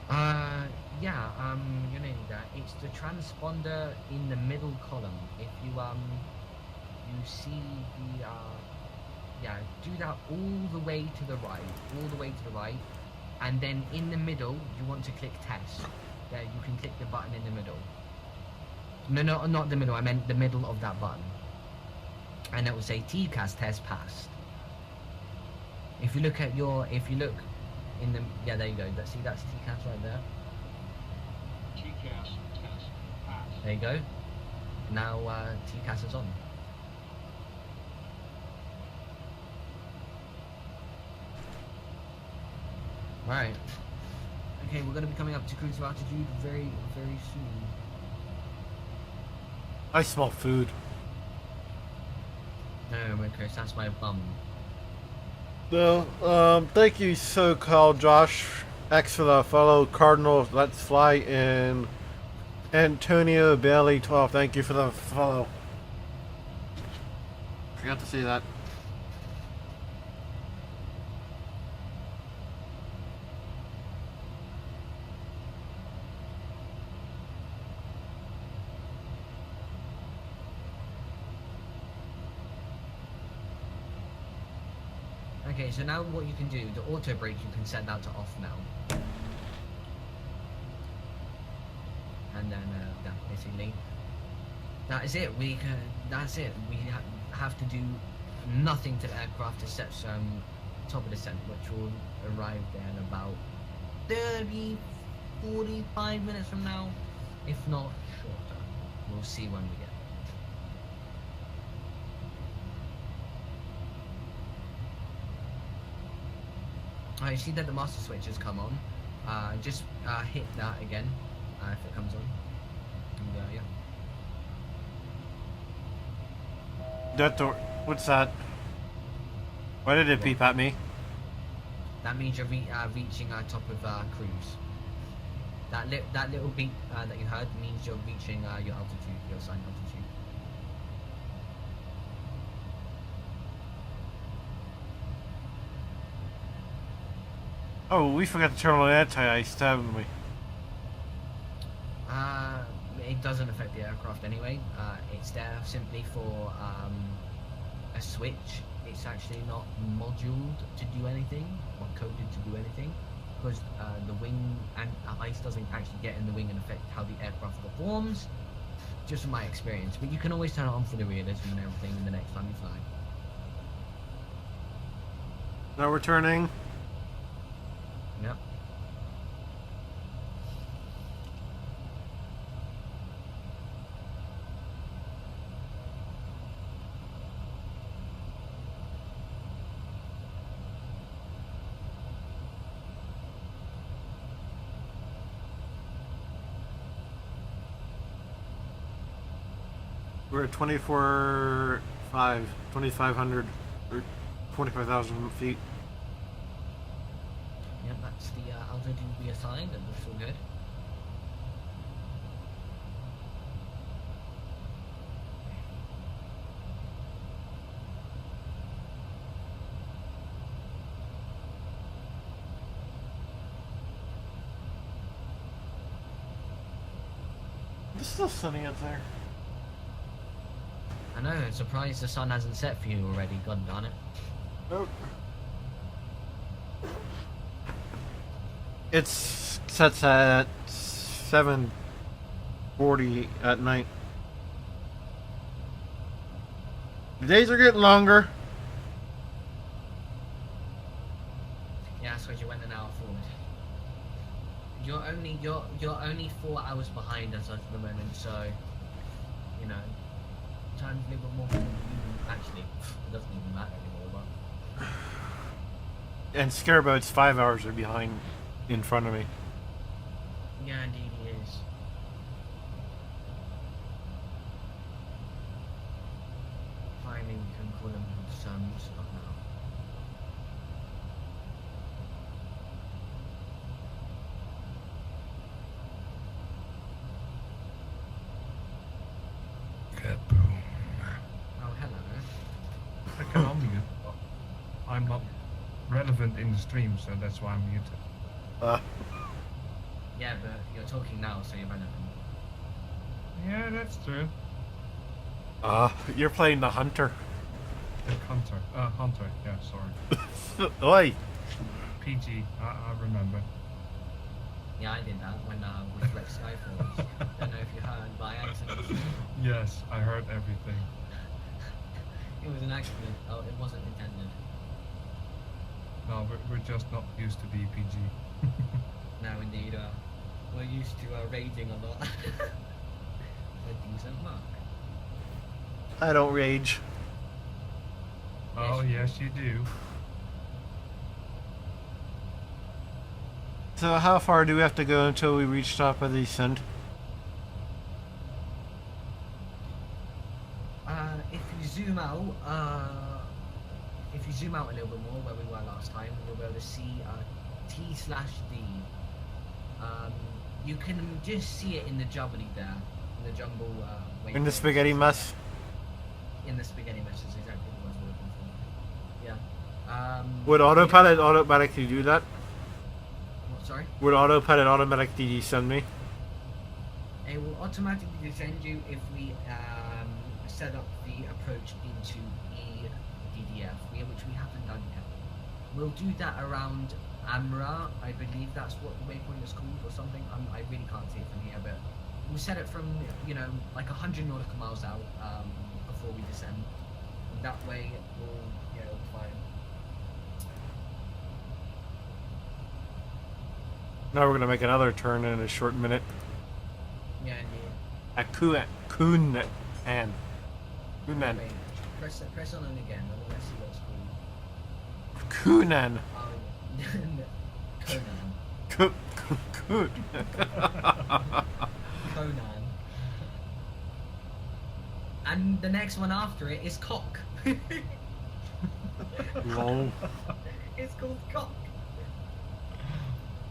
Yeah, you need that. It's the transponder in the middle column. If you, you see the, yeah, do that all the way to the right, and then in the middle, you want to click test. There, you can click the button in the middle. No, not the middle, I meant the middle of that button. And it will say TCAS test passed. If you look at your, in the, yeah, there you go. See, that's TCAS right there. TCAS test passed. There you go. Now TCAS is on. Right. Okay, we're going to be coming up to cruise altitude very, very soon. I smell food. No, Chris, that's my bum. Well, thank you, so-called Josh X for the follow, Cardinal Let's Fly, and Antonio Bailey 12. Thank you for the follow. Forgot to say that. Okay, so now what you can do, the auto brake, you can set that to off now. And then, yeah, basically, that is it. That's it. We have to do nothing to the aircraft to set top of descent, which will arrive there in about 30, 45 minutes from now, if not shorter. We'll see when we get there. You see that the master switch has come on. Just hit that again if it comes on. And, yeah. That door. What's that? Why did it beep at me? That means you're reaching top of cruise. That little beep that you heard means you're reaching your altitude, your assigned altitude. Oh, we forgot to turn on anti-ice, haven't we? It doesn't affect the aircraft anyway. It's there simply for a switch. It's actually not moduled to do anything or coded to do anything, because the wing and ice doesn't actually get in the wing and affect how the aircraft performs. Just from my experience, but you can always turn it on for the realism and everything the next time you fly. Now we're turning. Yep. We're at 2,500 or 25,000 feet. Yep, that's the altitude we assigned, and looks all good. It's still sunny out there. I know, I'm surprised the sun hasn't set for you already, god darn it. Nope. It sets at 7:40 at night. The days are getting longer. Yeah, that's because you went an hour forward. You're only 4 hours behind us at the moment, so you know, time's a little bit more than actually it doesn't even matter anymore, but And Scareboat's 5 hours are behind in front of me. yeah, indeed he is. Finally, we can call him some stuff now. bedroom. Oh, hello. I can unmute. I'm not relevant in the stream, so that's why I'm muted. Yeah, but you're talking now, so you're relevant. Yeah, that's true. You're playing the hunter. The Hunter. Hunter, yeah, sorry. Oi! PG, I remember. Yeah, I did that when we flipped Skyfalls. Don't know if you heard by accident. Yes, I heard everything. It was an accident. Oh, it wasn't intended. No, we're just not used to BPG. No, indeed. We're used to raging a lot. A decent mark. I don't rage. Oh, yes, you do. So how far do we have to go until we reach top of the ascent? If you zoom out, a little bit more where we were last time, you'll be able to see T/D. You can just see it in the jubbly there, in the jumble. In the spaghetti mess? In the spaghetti mess is exactly what I was looking for. Yeah. Would autopilot automatically do that? What, sorry? Would autopilot automatically descend me? It will automatically descend you if we set up the approach into eddf, which we haven't done yet. We'll do that around Amra, I believe that's what the waypoint is called or something. I really can't see it from here, but we'll set it from, like 100 nautical miles out before we descend. And that way we'll fine. Now we're gonna make another turn in a short minute. Yeah, indeed. At Kunan. Wait, press on it again. I want to see what it's called. Kunan. Conan. Conan. And the next one after it is Cock. Lol. It's called Cock.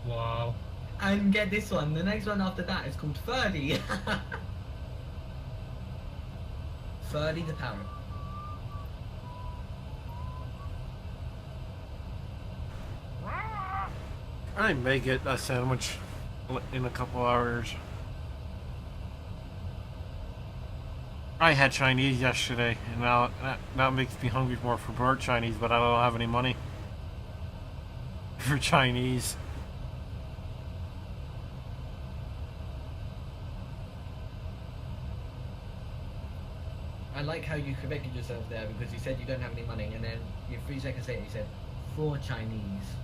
Wow. And get this one, the next one after that is called Ferdy. Ferdy the parrot. I may get a sandwich in a couple hours. I had Chinese yesterday, and now that makes me hungry more for more Chinese, but I don't have any money for Chinese. I like how you corrected yourself there because you said you don't have any money, and then 3 seconds later you said, for Chinese.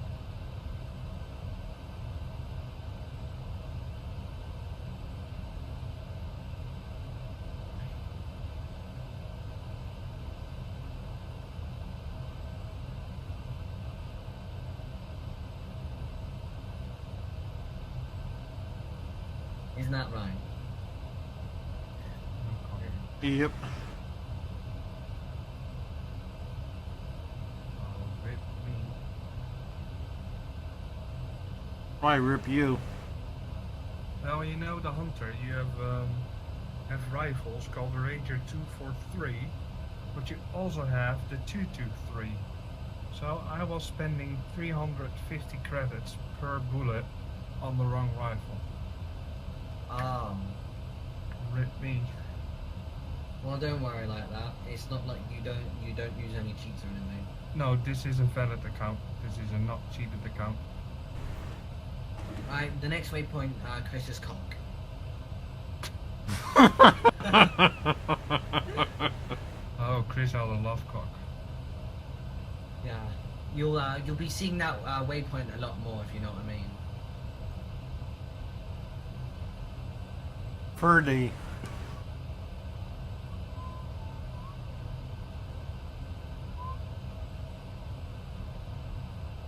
Isn't that right? Yep. Why rip you? Well, you know the Hunter, you have rifles called the Ranger 243, but you also have the 223. So I was spending 350 credits per bullet on the wrong rifle. Rip me. Well, don't worry like that. It's not like you don't use any cheats or anything. No, this is a valid account. This is a not cheated account. Right, the next waypoint, Chris is Cock. Oh, Chris had a love cock. Yeah, you'll be seeing that waypoint a lot more if you know what I mean. Ferdy.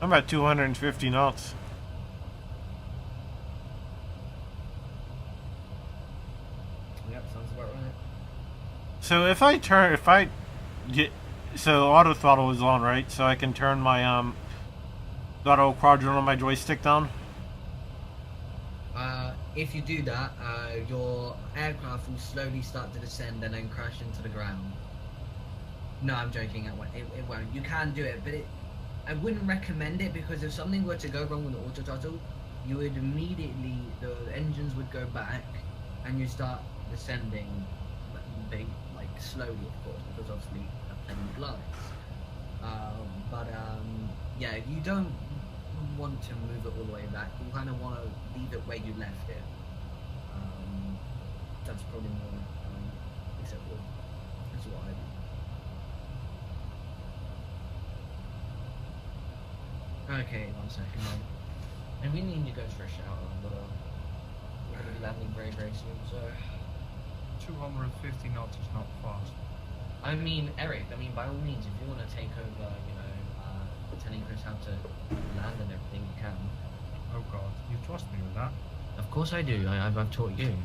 I'm at 250 knots. Yep, sounds about right. So if I get, so auto throttle is on, right? So I can turn my auto quadrant on my joystick down. if you do that, your aircraft will slowly start to descend and then crash into the ground. No, I'm joking. It won't. You can do it, but I wouldn't recommend it because if something were to go wrong with the auto throttle, you would immediately, the engines would go back and you start descending, like slowly, of course, because obviously a plane flies. Yeah, you don't want to move it all the way back. You kind of want to leave it where you left it. That's probably more acceptable. That's what I do. Okay, 1 second. I really need to go for a shower, but we're gonna be landing very, very soon, so. 250 knots is not fast. I mean, Eric, by all means, if you want to take over, telling Chris how to land and everything, you can. Oh god, you trust me with that? Of course I do. I've taught you.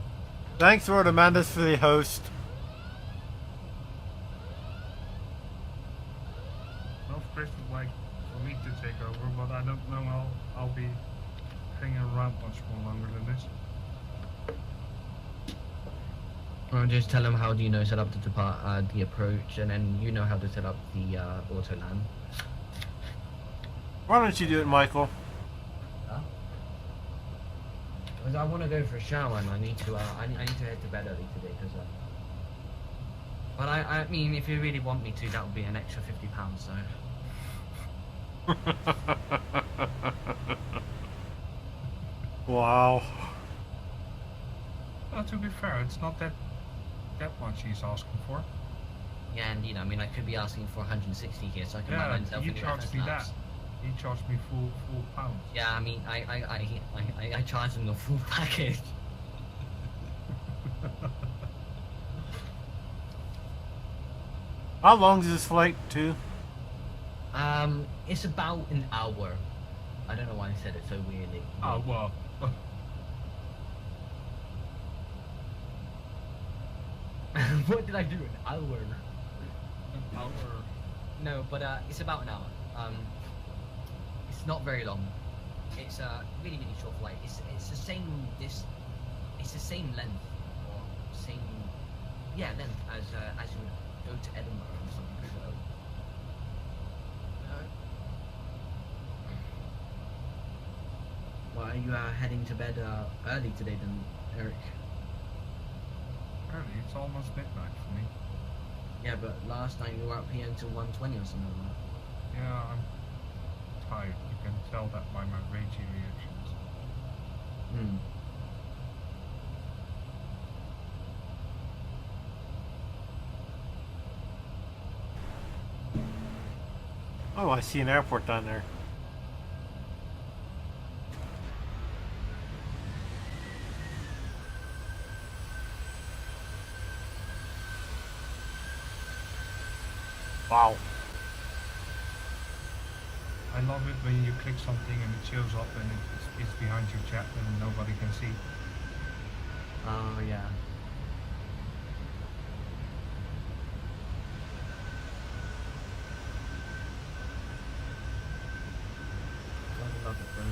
Thanks, Lord Amanda's, for the host. Well, Chris would like for me to take over, but I don't know I'll be hanging around much more longer than this. Well, just tell him how do you set up the approach, and then you know how to set up the auto land. Why don't you do it, Michael? Because I want to go for a shower and I need to head to bed early today. But I mean, if you really want me to, that would be an extra £50. So. Wow. Well, to be fair, it's not that much he's asking for. Yeah, indeed. I could be asking for 160 here, so I can buy Yeah, myself you a new charged me laps. that. He charged me full pounds. Yeah, I charged him the full package. How long is this flight to? It's about an hour. I don't know why I said it so weirdly. Oh, well. What did I do? An hour? An hour. No, but it's about an hour. It's not very long. It's a really short flight. It's the same it's the same length or same length as you would go to Edinburgh or something. So. Well, are you heading to bed early today then, Eric? Early, it's almost midnight for me. Yeah, but last night you were up here until 1:20 or something like that. Yeah, I'm tired. You can tell that by my ragey reactions. Oh, I see an airport down there. Wow. I love it when you click something and it shows up and it's behind your chat and nobody can see. Oh, yeah. I love it, bro.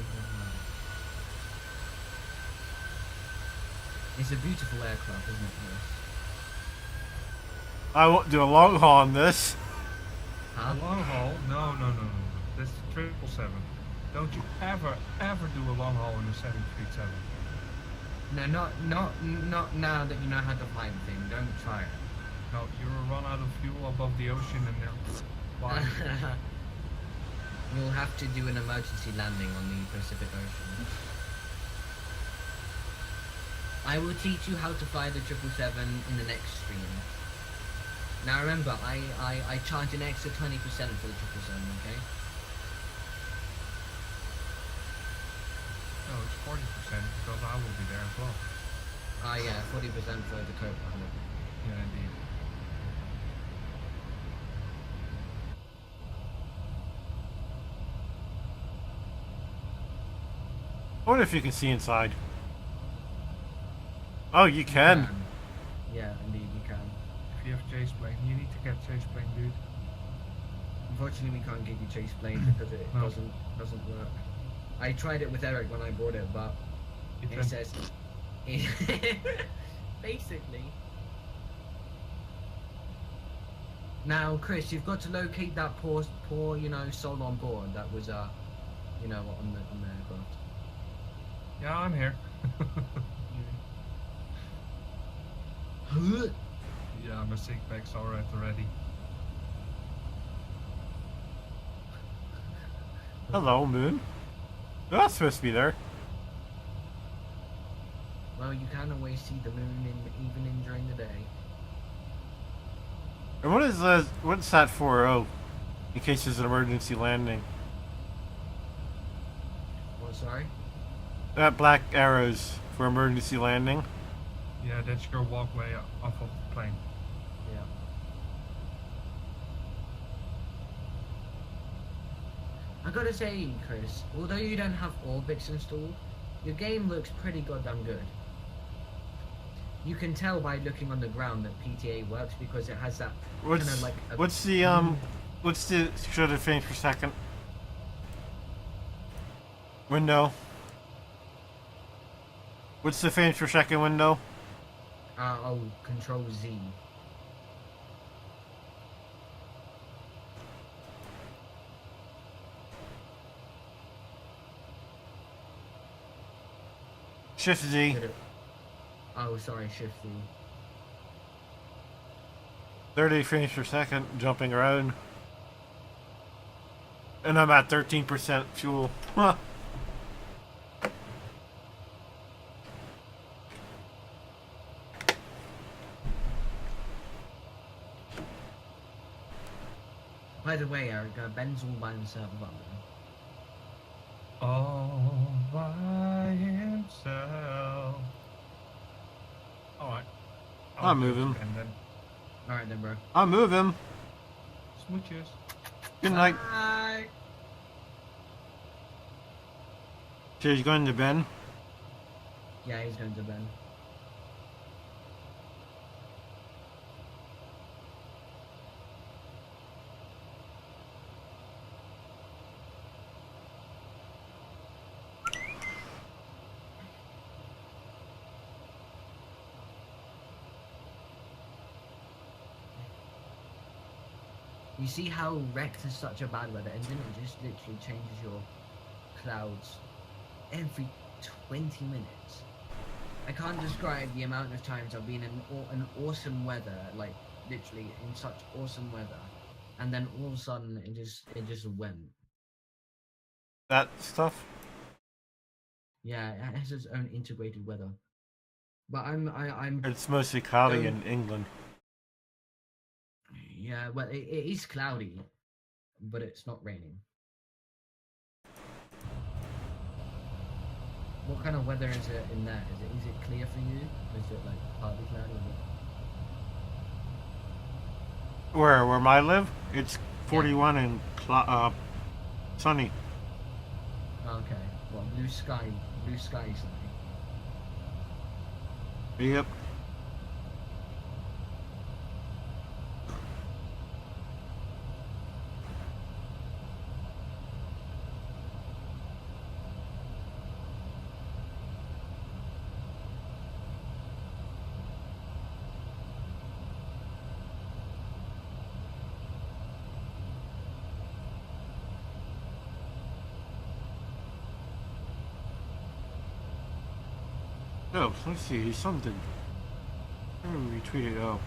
It's a beautiful aircraft, isn't it, Chris? I won't do a long haul on this. Huh? A long haul? No. That's the 777. Don't you ever do a long haul in a 737. No, not now that you know how to fly the thing. Don't try it. No, you'll run out of fuel above the ocean and then fly. You'll have to do an emergency landing on the Pacific Ocean. I will teach you how to fly the 777 in the next stream. Now remember, I charge an extra 20% for the 777, okay? No, it's 40% because I will be there as well. Ah, yeah, 40% for the co-pilot. Yeah, indeed. I wonder if you can see inside. Oh, you can. Yeah, indeed, you can. If you have chase plane, you need to get chase plane, dude. Unfortunately, we can't give you chase planes because it No. doesn't work. I tried it with Eric when I bought it, but It it went, says Basically. Now, Chris, you've got to locate that poor, soul on board that was, on the aircraft. Yeah, I'm here. Yeah, my sick bags are at ready. Hello, Moon. You're not supposed to be there. Well, you can always see the moon even during the day. And what's that for? Oh, in case there's an emergency landing. What, sorry? That black arrows for emergency landing. Yeah, that's your walkway off of the plane. Yeah. I gotta say, Chris, although you don't have Orbix installed, your game looks pretty goddamn good. You can tell by looking on the ground that PTA works because it has that kind of like. What's the shutter frames per second window? What's the frames per second window? Control Z. Shift Z. Oh, sorry, Shift Z. 30 frames per second, jumping around. And I'm at 13% fuel. Huh. By the way, Eric, Ben's all by himself. All by himself. Alright. I'll move him. Alright then, bro. I'll move him. Smooches. Good night. Bye. So he's going to Ben. Yeah, he's going to Ben. You see how wrecked is such a bad weather engine? It just literally changes your clouds every 20 minutes. I can't describe the amount of times I've been in an awesome weather, like literally in such awesome weather, and then all of a sudden it just went. That stuff. Yeah, it has its own integrated weather. But I'm. It's mostly cloudy in England. Yeah, well, it is cloudy, but it's not raining. What kind of weather is it in there? Is it clear for you? Is it like partly cloudy? Where I live, it's 41 and sunny. Okay. Well, blue sky sunny. Yep. Oh, let's see, something. Retweet it. Oh.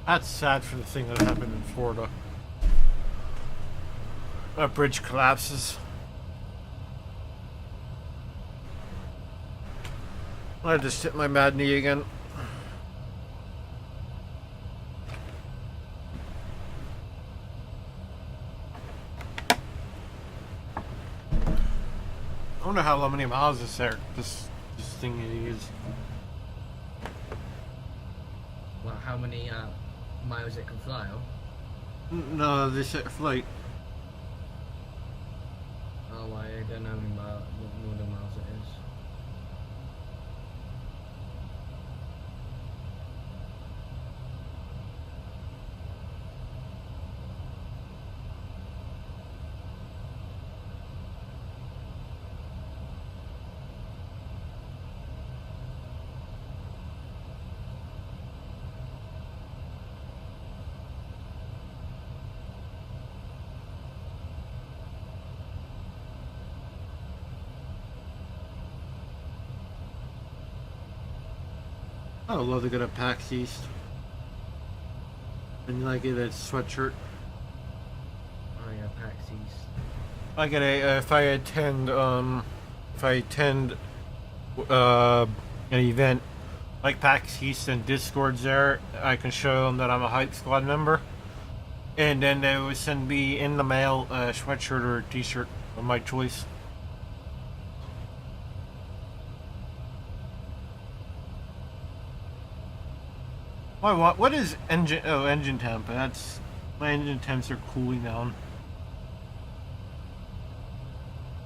That's sad for the thing that happened in Florida. A bridge collapses. I just hit my mad knee again. I wonder how many miles this thing is. Well, how many miles it can fly on? No, this flight. Oh, I don't know what more than miles it is. I would love to get a PAX East. And like get a sweatshirt. Oh yeah, PAX East. I get a if I attend an event like PAX East and Discord's there, I can show them that I'm a Hype Squad member, and then they would send me in the mail a sweatshirt or a T-shirt of my choice. Why? What is engine? Oh, engine temp. That's my engine temps are cooling down.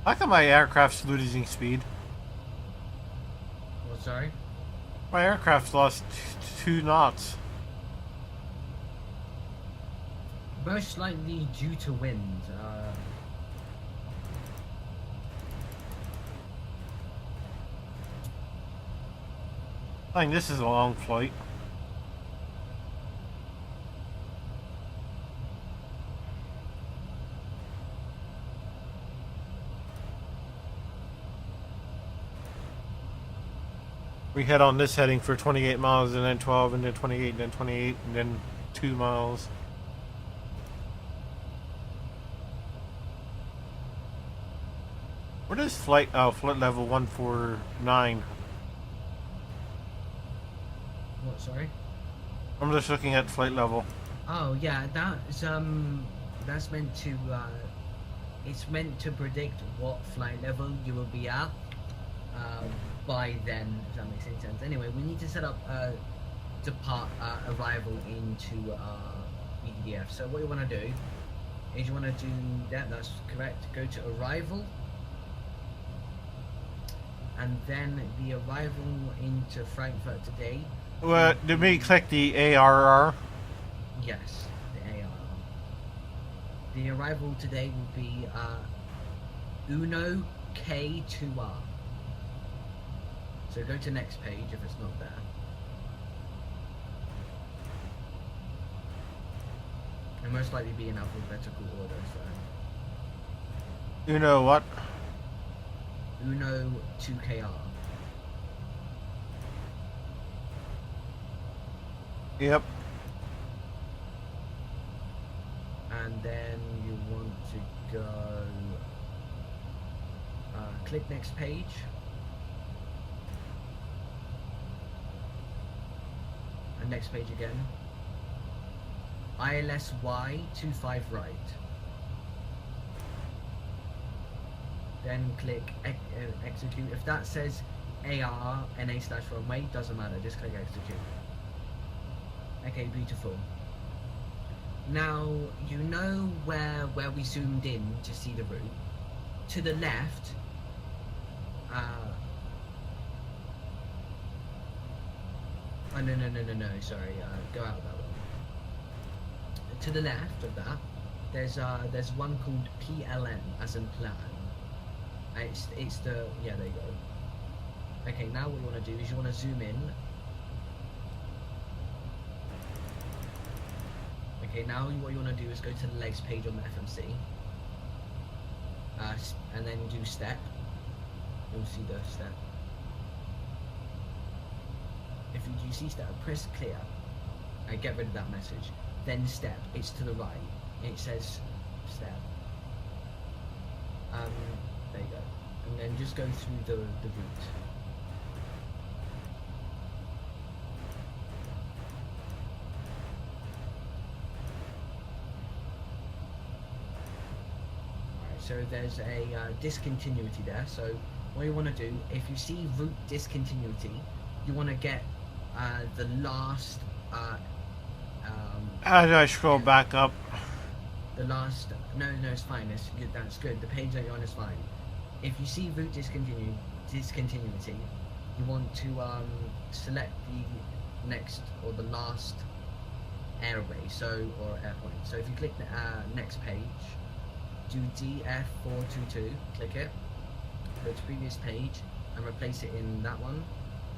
How come my aircraft's losing speed? Well, sorry? My aircraft's lost 2 knots. Most likely due to wind. I think this is a long flight. We head on this heading for 28 miles and then 12 and then 28 and then 28 and then 2 miles. What is flight? Oh, flight level 149. What, sorry? I'm just looking at flight level. Oh yeah, that's meant to it's meant to predict what flight level you will be at by then, if that makes any sense. Anyway, we need to set up arrival into eddf. So what you want to do is you want to do that's correct, go to arrival, and then the arrival into Frankfurt today. Well, did we click the ARR? Yes, the ARR. The arrival today will be Uno K2R. So go to next page if it's not there. It'll most likely be in alphabetical order, so. Uno what? Uno 2KR. Yep. And then you want to go click next page. And next page again. ILSY 25 right. Then click execute. If that says AR NA/runway, doesn't matter, just click execute. Okay, beautiful. Now you know where we zoomed in to see the route. To the left, oh no, sorry, go out that one. To the left of that, there's one called PLN, as in plan. It's the, yeah, there you go. Okay, now what you want to do is you want to zoom in. Okay, now what you want to do is go to the legs page on the FMC. And then do step. You'll see the step. If you do see step, press clear. get rid of that message. Then step. It's to the right. It says step. There you go. And then just go through the route. Alright, so there's a discontinuity there. So what you want to do, if you see route discontinuity, you want to get the last How do I scroll back up? the last no it's fine, it's good, that's good, the page that you're on is fine. If you see route discontinuity, you want to select the next or the last airway, or airpoint. So if you click the next page, do DF422, click it, go to previous page and replace it in that one.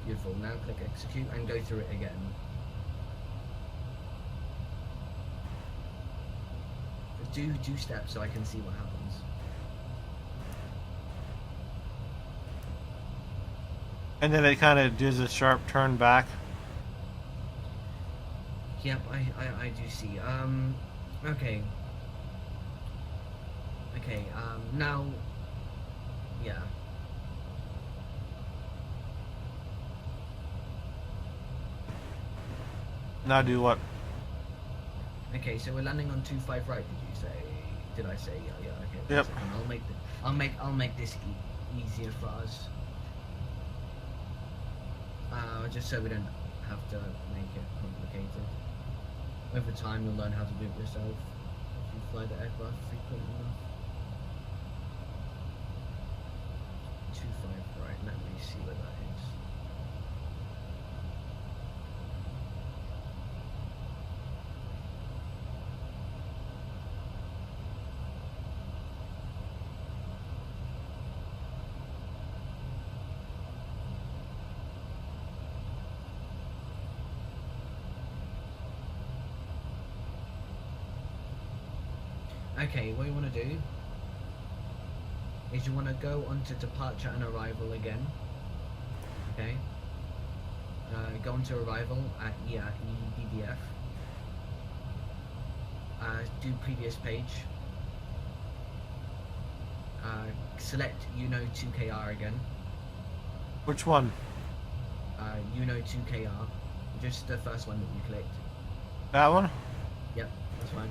Beautiful. Now click execute and go through it again. Do 2 steps so I can see what happens. And then it kind of does a sharp turn back. Yep, I do see. Okay. Okay, now, yeah. Now do what? Okay, so we're landing on 25 right. Did you say? Did I say? Yeah. Okay. Yep. I'll make this easier for us. Just so we don't have to make it complicated. Over time, you'll learn how to do it yourself if you fly the aircraft frequently enough. 25 right. Let me see where that is. Okay, what you want to do is you want to go onto departure and arrival again. Okay. Go onto arrival at eddf. Do previous page. Select UNO 2KR again. Which one? UNO 2KR. Just the first one that you clicked. That one? Yep, that's fine.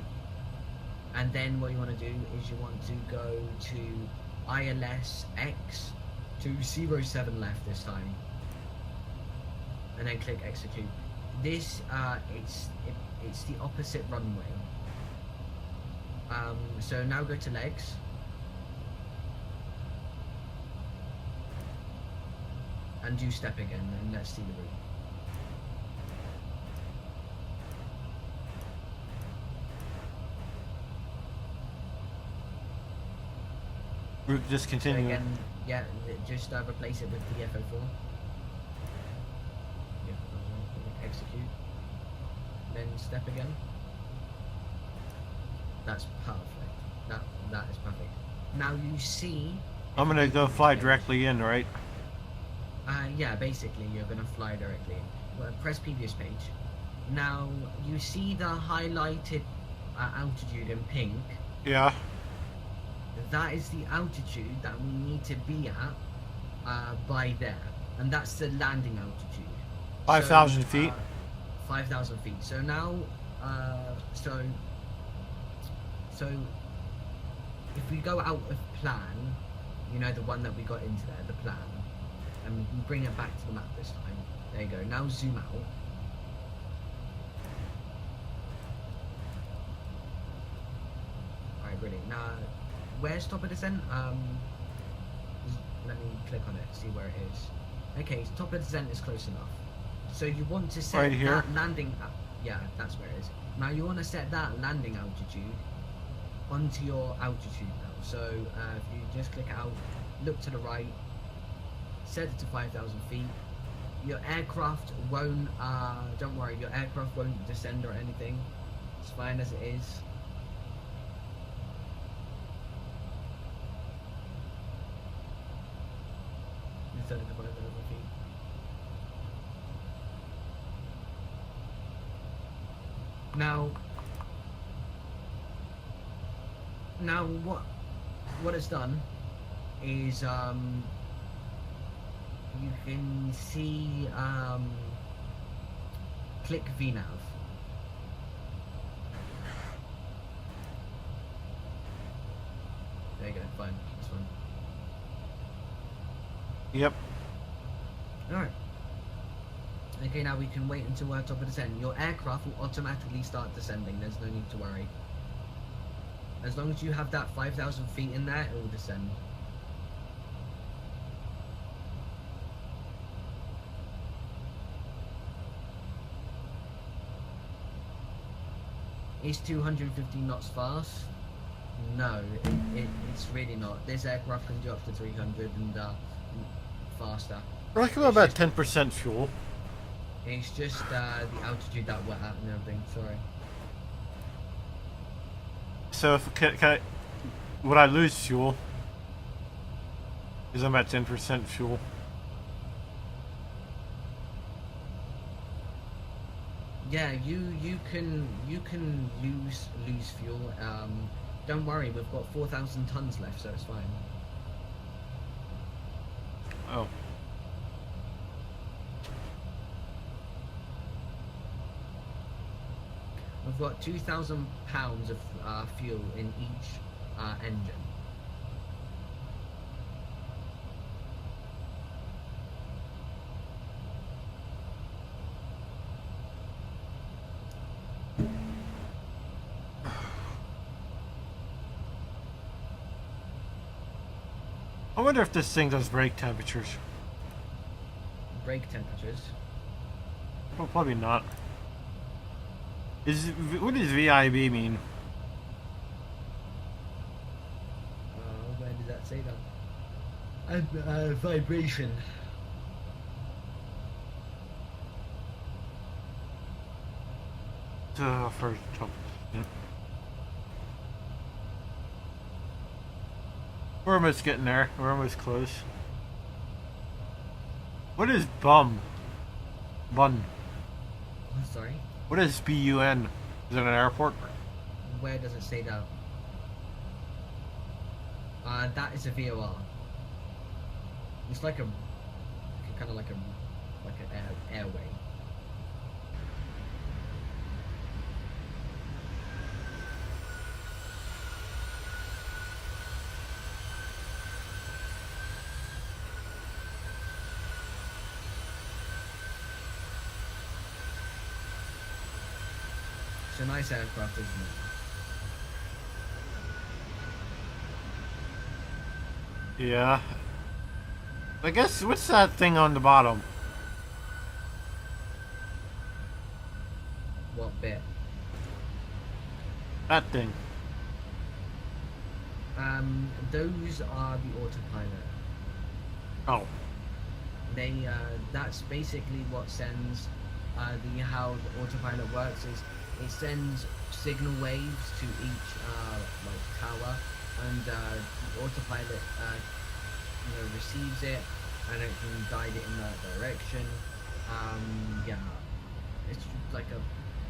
And then what you want to do is you want to go to ILS X to 07 left this time, and then click execute. This it's the opposite runway. So now go to legs. And do step again, and let's see the route. Route discontinue. So again, yeah, just replace it with DF04. Yeah, execute. Then step again. That's perfect. That is perfect. Now you see. I'm gonna go fly directly in, right? Yeah, basically you're gonna fly directly in. Well, press previous page. Now you see the highlighted altitude in pink. Yeah. That is the altitude that we need to be at by there, and that's the landing altitude. 5,000 feet. 5,000 feet. So now, so if we go out of plan, you know, the one that we got into there, the plan, and we bring it back to the map this time. There you go. Now zoom out. Alright, brilliant. Now, where's top of descent? Let me click on it, see where it is. Okay, top of descent is close enough. So you want to set right here. that landing. Yeah, that's where it is. Now you want to set that landing altitude onto your altitude now. So if you just click out, look to the right, set it to 5,000 feet. Your aircraft won't. Don't worry, your aircraft won't descend or anything. It's fine as it is. Set it to 5,000 feet. Now, what it's done is you can see click VNav. There you go. Fine. That's fine. Yep. All right. Okay, now we can wait until we're top of descent. Your aircraft will automatically start descending. There's no need to worry. As long as you have that 5,000 feet in there, it will descend. Is 250 knots fast? No, it's really not. This aircraft can do up to 300 and faster. We're like about 10% fuel. It's just the altitude that we're at and everything. Sorry. So if would I lose fuel? Because I'm at 10% fuel. Yeah, you can lose fuel. Don't worry, we've got 4,000 tons left, so it's fine. Oh. We've got 2,000 pounds of fuel in each engine. I wonder if this thing does brake temperatures. Brake temperatures. Well, probably not. What does VIB mean? Where did that say that? Vibration. For yeah. We're almost getting there. We're almost close. What is bum? Bun. Sorry? What is BUN? Is it an airport? Where does it say that? That is a VOR. It's like a kind of like an airway. It's a nice aircraft, isn't it? Yeah. I guess, what's that thing on the bottom? What bit? That thing. Those are the autopilot. Oh. That's basically what sends how the autopilot works is it sends signal waves to each like tower, and the autopilot receives it and it can guide it in that direction. Yeah, it's like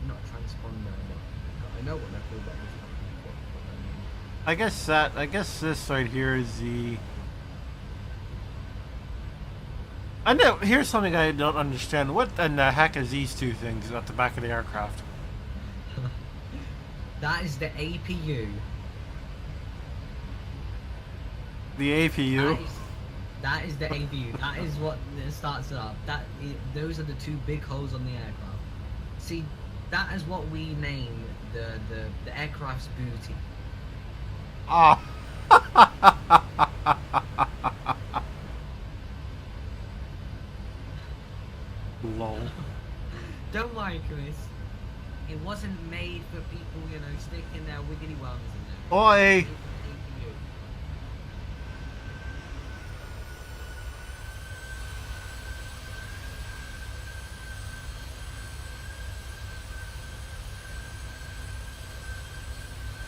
not a transponder, but I know what they're called, but I guess this right here is the... I know, here's something I don't understand. What in the heck is these two things at the back of the aircraft? That is the APU. The APU? That is the APU. That is what starts it up. Those are the two big holes on the aircraft. See, that is what we name the aircraft's booty. Ah. Lol. Don't worry, Chris. It wasn't made for people, sticking their wiggly worms in there. Oi!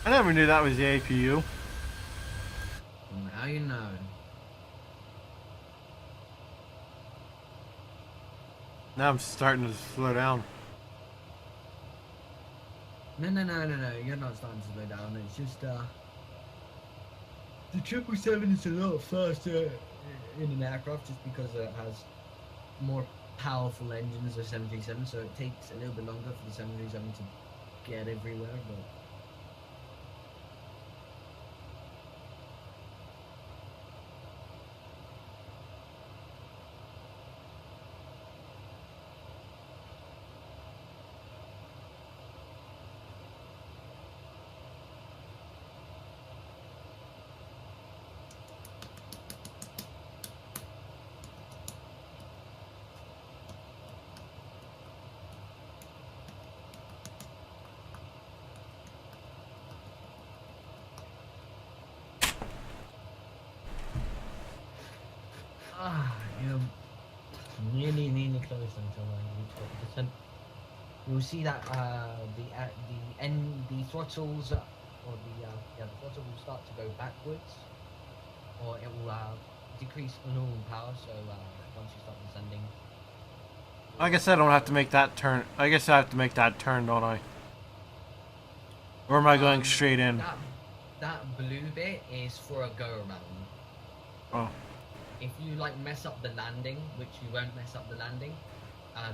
I never knew that was the APU. Now you know. Now I'm starting to slow down. No, you're not starting to slow down. It's just the 777 is a lot faster in an aircraft just because it has more powerful engines than 737, so it takes a little bit longer for the 737 to get everywhere. But you're nearly close until I reach 40%. You'll see that the throttles or the throttle will start to go backwards, or it will decrease normal power. So once you start descending, I guess I don't have to make that turn. I guess I have to make that turn, don't I? Or am I going straight in? That blue bit is for a go around. Oh. If you like mess up the landing, which you won't mess up the landing,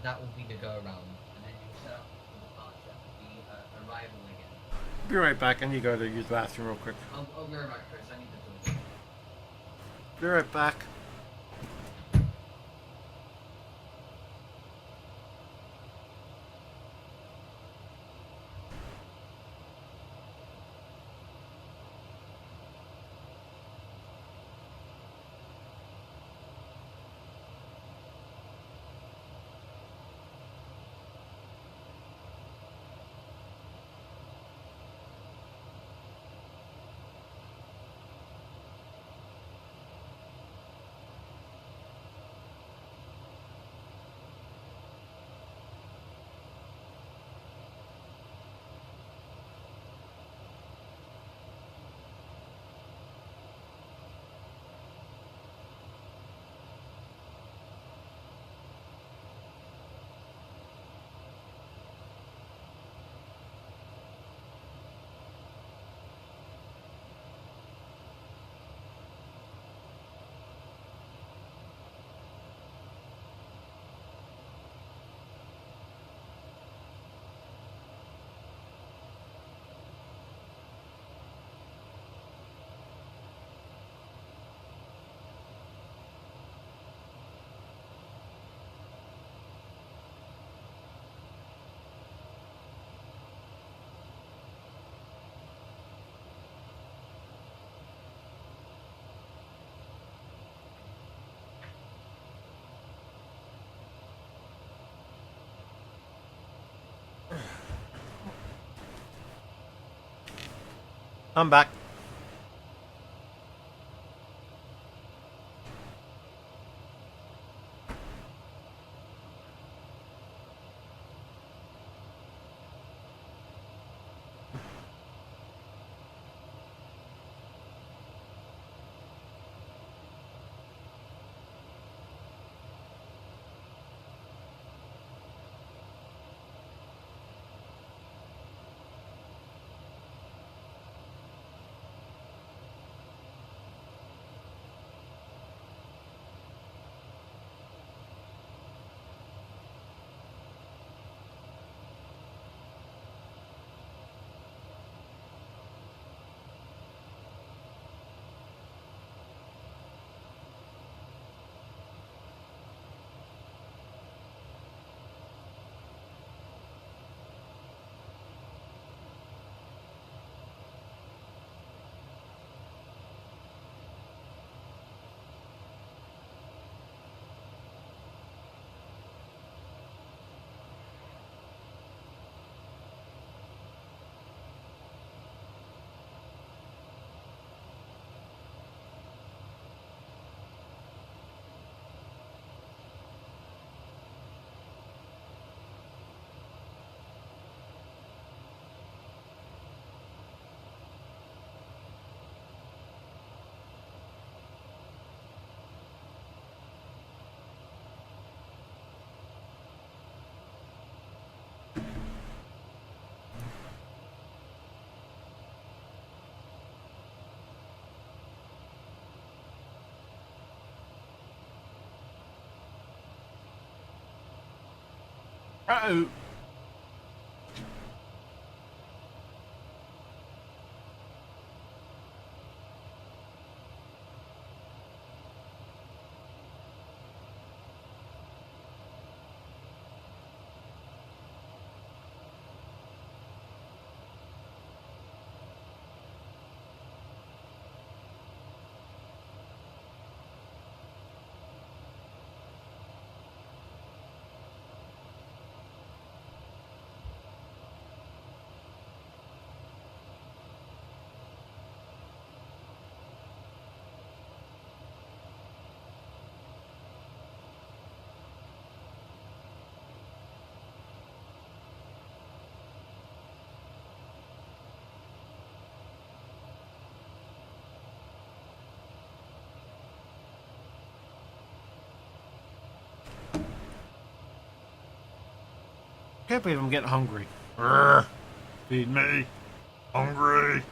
that will be the go around, and then you set up the departure, the arrival again. Be right back. I need to go to use the bathroom real quick. I'll be right back, Chris. I need to talk. Be right back. I'm back. Uh-oh. Can't believe I'm getting hungry. Urgh. Feed me. Hungry.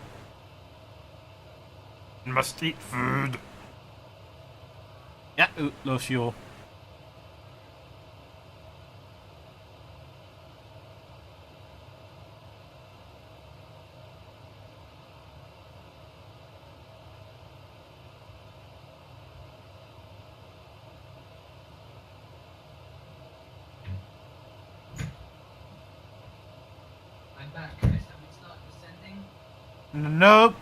Must eat food. Yeah, ooh, low fuel. I'm back, Chris. Have we started descending? Nope.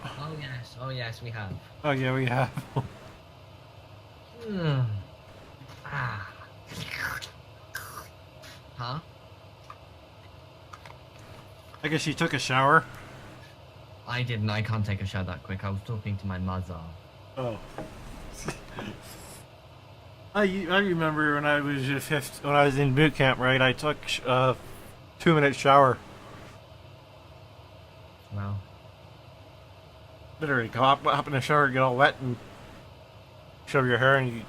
Oh yes, we have. Oh yeah, we have. Ah. Huh? I guess you took a shower. I didn't. I can't take a shower that quick. I was talking to my mother. Oh. I remember when I was when I was in boot camp, right? I took a 2-minute shower. Well, Literally, hop in the shower, get all wet, and shove your hair, and you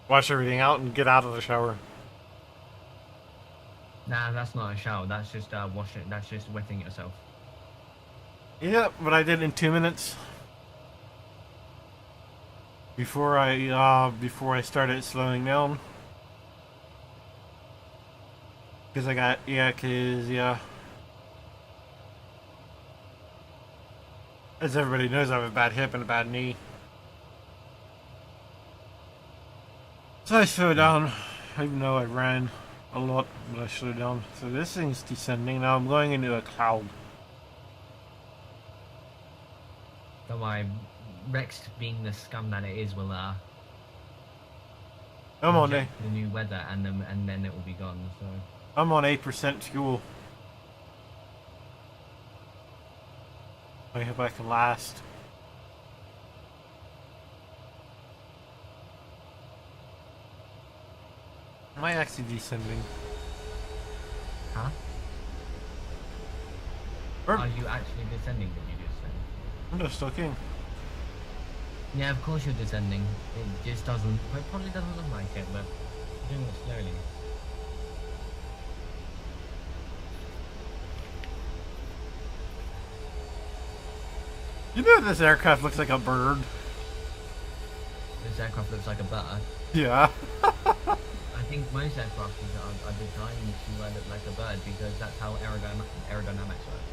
wash everything out, and get out of the shower. nah, that's not a shower. That's just washing. That's just wetting yourself. Yeah, but I did it in 2 minutes. Before I started slowing down. Because as everybody knows, I have a bad hip and a bad knee. So I slowed down, even though I ran a lot, but I slowed down. So this thing's descending. Now I'm going into a cloud. Don't worry, Rex, being the scum that it is, will I'm on inject the new weather, and then it will be gone. So I'm on 8% fuel. I hope I can last. Am I actually descending? huh? Or, Are you actually descending? Did you just say? I'm just looking. Yeah, of course you're descending. It just doesn't. It probably doesn't look like it, but you're doing it slowly. You know this aircraft looks like a bird. This aircraft looks like a bird. Yeah. I think most aircraft are designed to look like a bird because that's how aerodynamics work.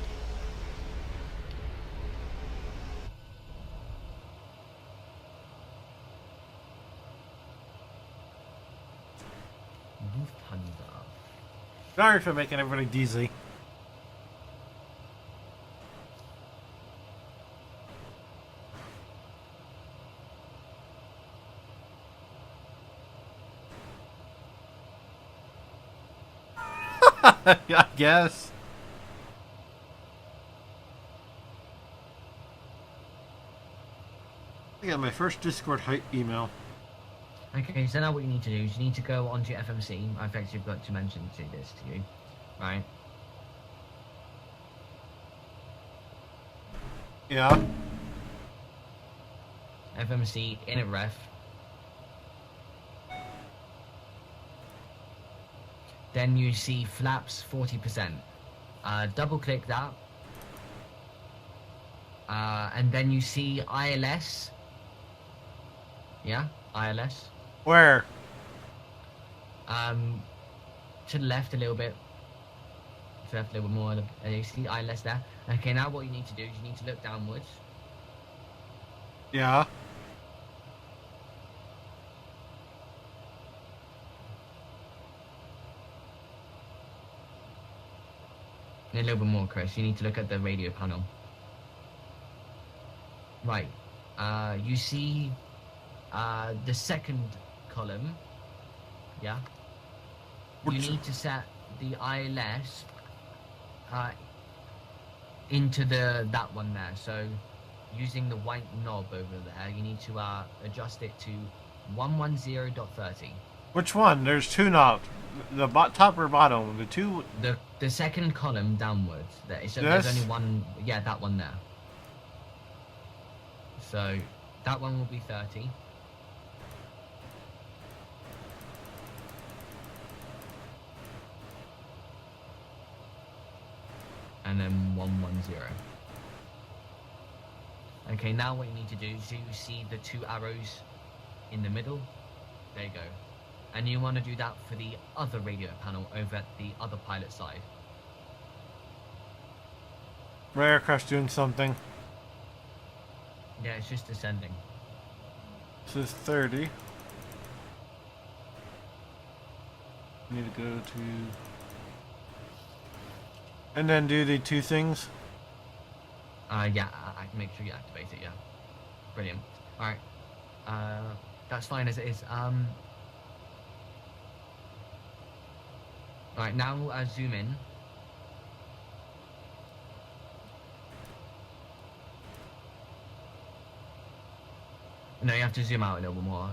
Lufthansa. Sorry for making everybody dizzy. I guess. I got my first Discord hype email. Okay, so now what you need to do is you need to go onto your FMC. I've actually got to mention this to you, right? Yeah. FMC init ref. Then you see flaps 40%. Double click that. And then you see ILS. Yeah, ILS. Where? To the left a little bit. to left a little bit more. You see ILS there. Okay, now what you need to do is you need to look downwards. Yeah. And a little bit more, Chris. You need to look at the radio panel. Right. You see the second column. Yeah. You need to set the ILS into that one there. So using the white knob over there, you need to adjust it to 110.30. Which one? There's two knobs. The top or bottom? The two. The second column downwards. So This? there's only one. Yeah, that one there. So that one will be 30. And then 110. Okay, now what you need to do is you see the two arrows in the middle. There you go. And you want to do that for the other radio panel over at the other pilot side. My aircraft's doing something. Yeah, it's just descending. This is 30. Need to go to... And then do the two things. Yeah, I can make sure you activate it, yeah. Brilliant. Alright. That's fine as it is. Alright, now zoom in. No, you have to zoom out a little bit more.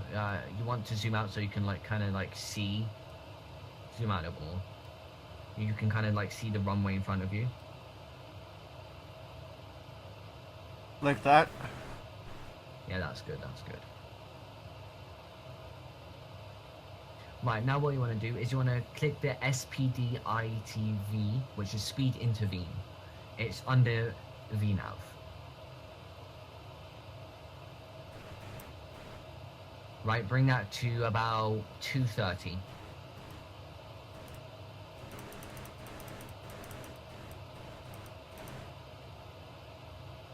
You want to zoom out so you can kind of see. Zoom out a little bit more. You can kind of see the runway in front of you. Like that? Yeah, that's good, that's good. Right, now what you want to do is you want to click the SPD ITV, which is speed intervene. It's under VNAV. Right, bring that to about 230.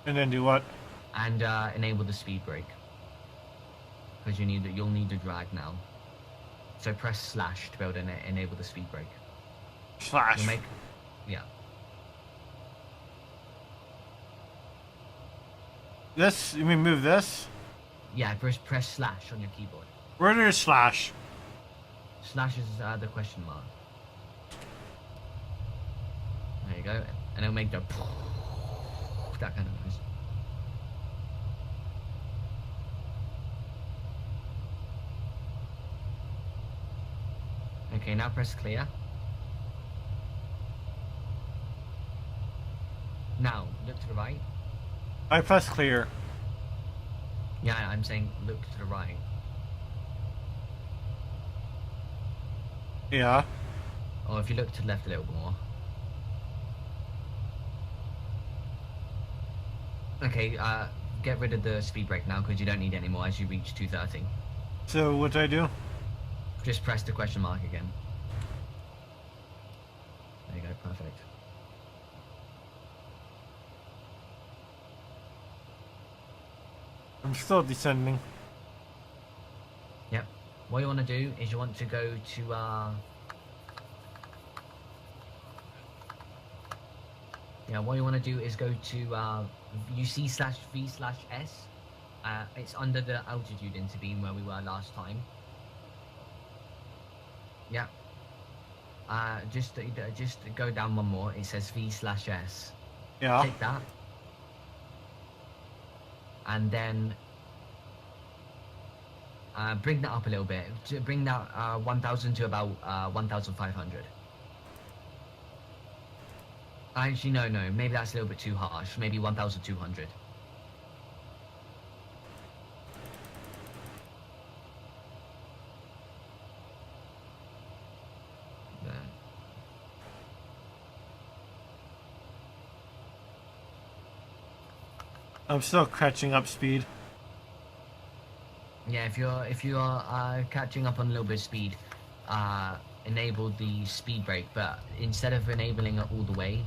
And then do what? And enable the speed brake. Because you'll need the drag now. So press slash to be able to enable the speed brake. Slash. Yeah. This? You mean move this? Yeah, press slash on your keyboard. Where is slash? Slash is the question mark. There you go. And it'll make the that kind of noise. Okay, now press clear. Now, look to the right. I press clear. Yeah, I'm saying look to the right. Yeah. Or if you look to the left a little bit more. Okay, get rid of the speed brake now because you don't need it anymore as you reach 230. So what do I do? Just press the question mark again. There you go, perfect. I'm still descending. Yep. What you want to do is you want to go to what you want to do is go to UC/V/S. It's under the altitude intervene where we were last time. Yeah. Just go down one more. It says V/S. Yeah. Take that. And then bring that up a little bit. Bring that 1,000 to about 1,500. Actually, no. Maybe that's a little bit too harsh. Maybe 1,200. There. I'm still catching up speed. Yeah, if you're catching up on a little bit of speed, enable the speed brake, but instead of enabling it all the way,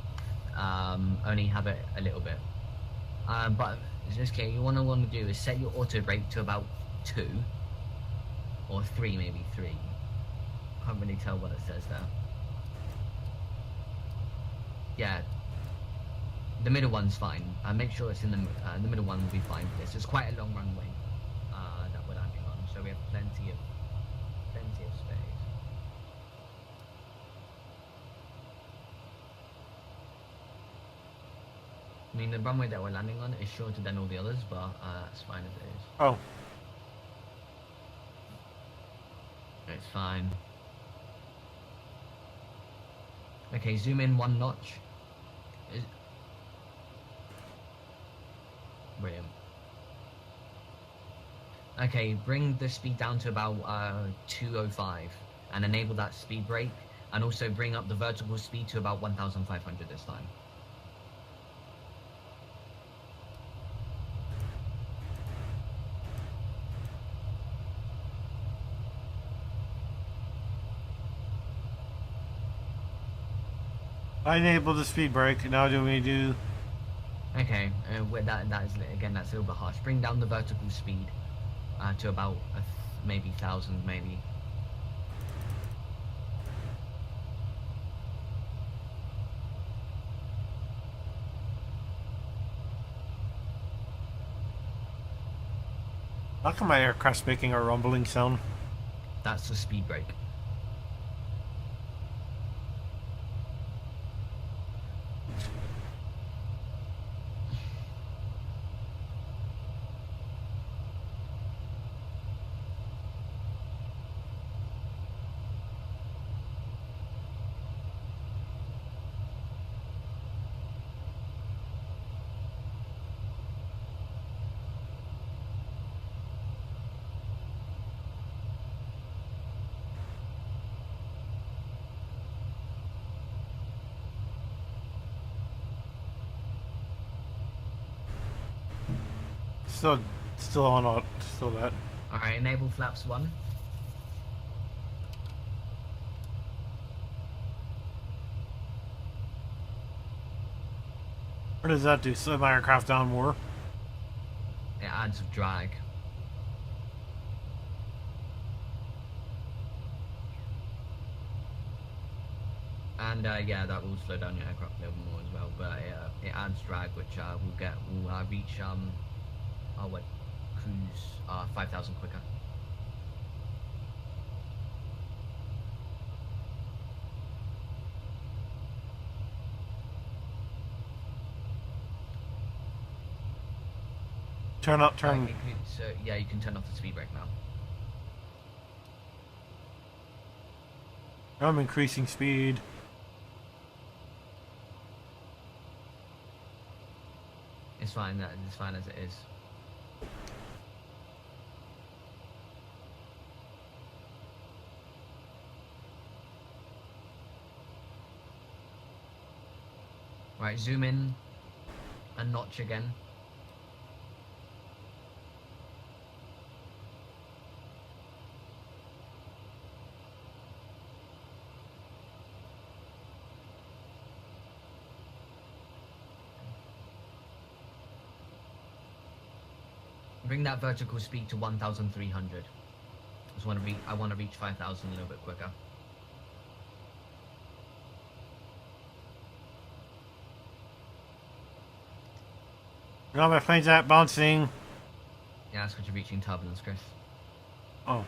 only have it a little bit. But okay, you want to do is set your auto brake to about 2 or 3, maybe 3. Can't really tell what it says there. Yeah, the middle one's fine. Make sure it's in the middle one will be fine for this. It's quite a long runway that we're landing on, so we have plenty of space. I mean, the runway that we're landing on is shorter than all the others, but that's fine as it is. Oh. It's fine. Okay, zoom in 1 notch. Brilliant. Okay, bring the speed down to about 205 and enable that speed brake, and also bring up the vertical speed to about 1,500 this time. I enabled the speed brake. Now do we do? Okay, that is again, that's a little bit harsh. Bring down the vertical speed to about maybe 1,000, maybe. How come my aircraft's making a rumbling sound? That's the speed brake. Still on, still that. Alright, enable flaps 1. What does that do? Slow my aircraft down more? It adds drag. And yeah, that will slow down your aircraft a little more as well, but it adds drag, which we'll reach cruise 5,000 quicker. Turn. Okay, so yeah, you can turn off the speed brake now. I'm increasing speed. It's fine. It's fine as it is. Right, zoom in a notch again. Bring that vertical speed to 1,300. I want to reach 5,000 a little bit quicker. No, my plane's out bouncing. Yeah, that's because you're reaching turbulence, Chris. Oh.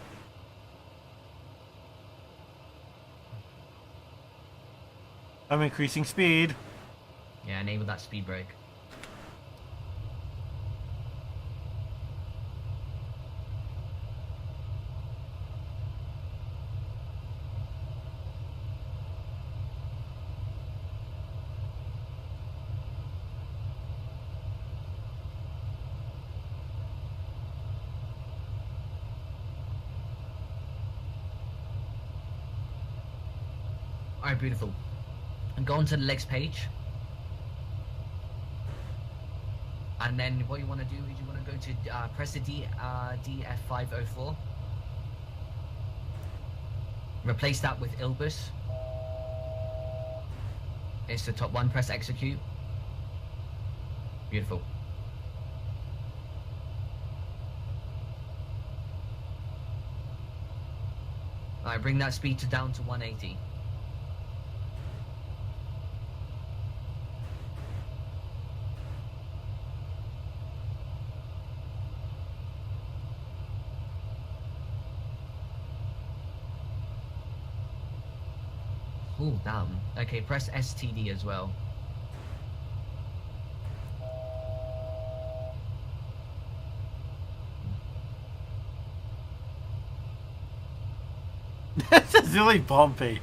I'm increasing speed. Yeah, enable that speed brake. Alright, beautiful. And go onto the legs page. And then what you want to do is you want to go to press the DF504. Replace that with Ilbus. It's the top one. Press execute. Beautiful. Alright, bring that speed down to 180. Ooh, damn. Okay, press STD as well. This is really bumpy.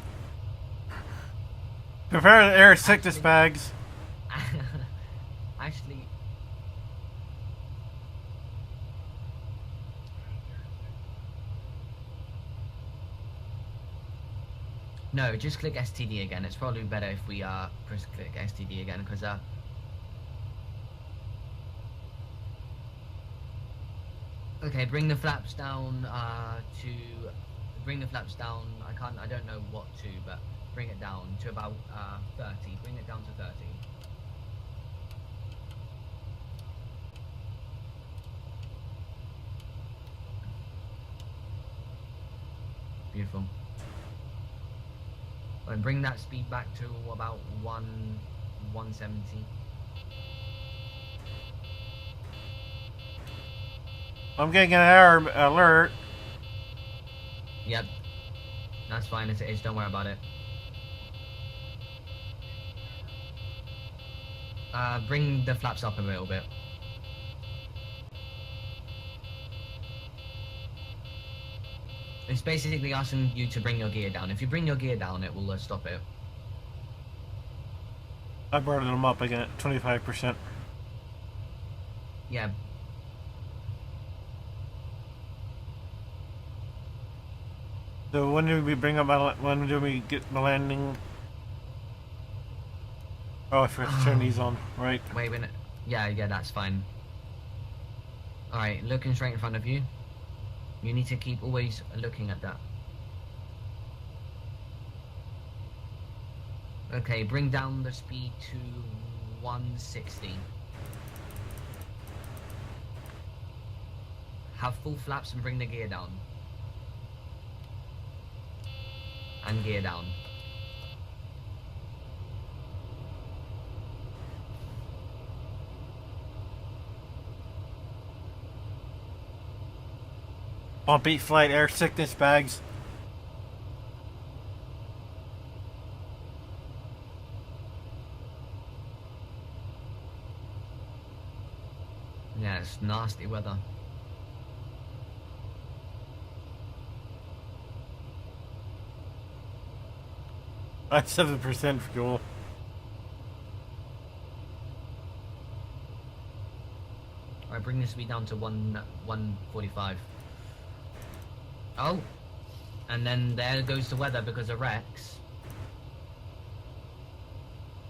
Prepare the air sickness bags. Actually, no, just click STD again. It's probably better if we press click STD again, because okay, bring the flaps down bring the flaps down. I don't know what to, but bring it down to about 30. Bring it down to 30. Beautiful. And bring that speed back to about 170. I'm getting an error alert. Yep. That's fine as it is, don't worry about it. Bring the flaps up a little bit. It's basically asking you to bring your gear down. If you bring your gear down, it will stop it. I brought them up again at 25%. Yeah. So when do we bring up when do we get the landing? Oh, I forgot to turn these on. Right. Wait a minute. Yeah, that's fine. Alright, looking straight in front of you. You need to keep always looking at that. Okay, bring down the speed to 160. Have full flaps and bring the gear down. And gear down. Bumpy flight air sickness bags. Yeah, it's nasty weather. That's 7% fuel. Alright, bring the speed down to 145. Oh! And then there goes the weather because of Rex.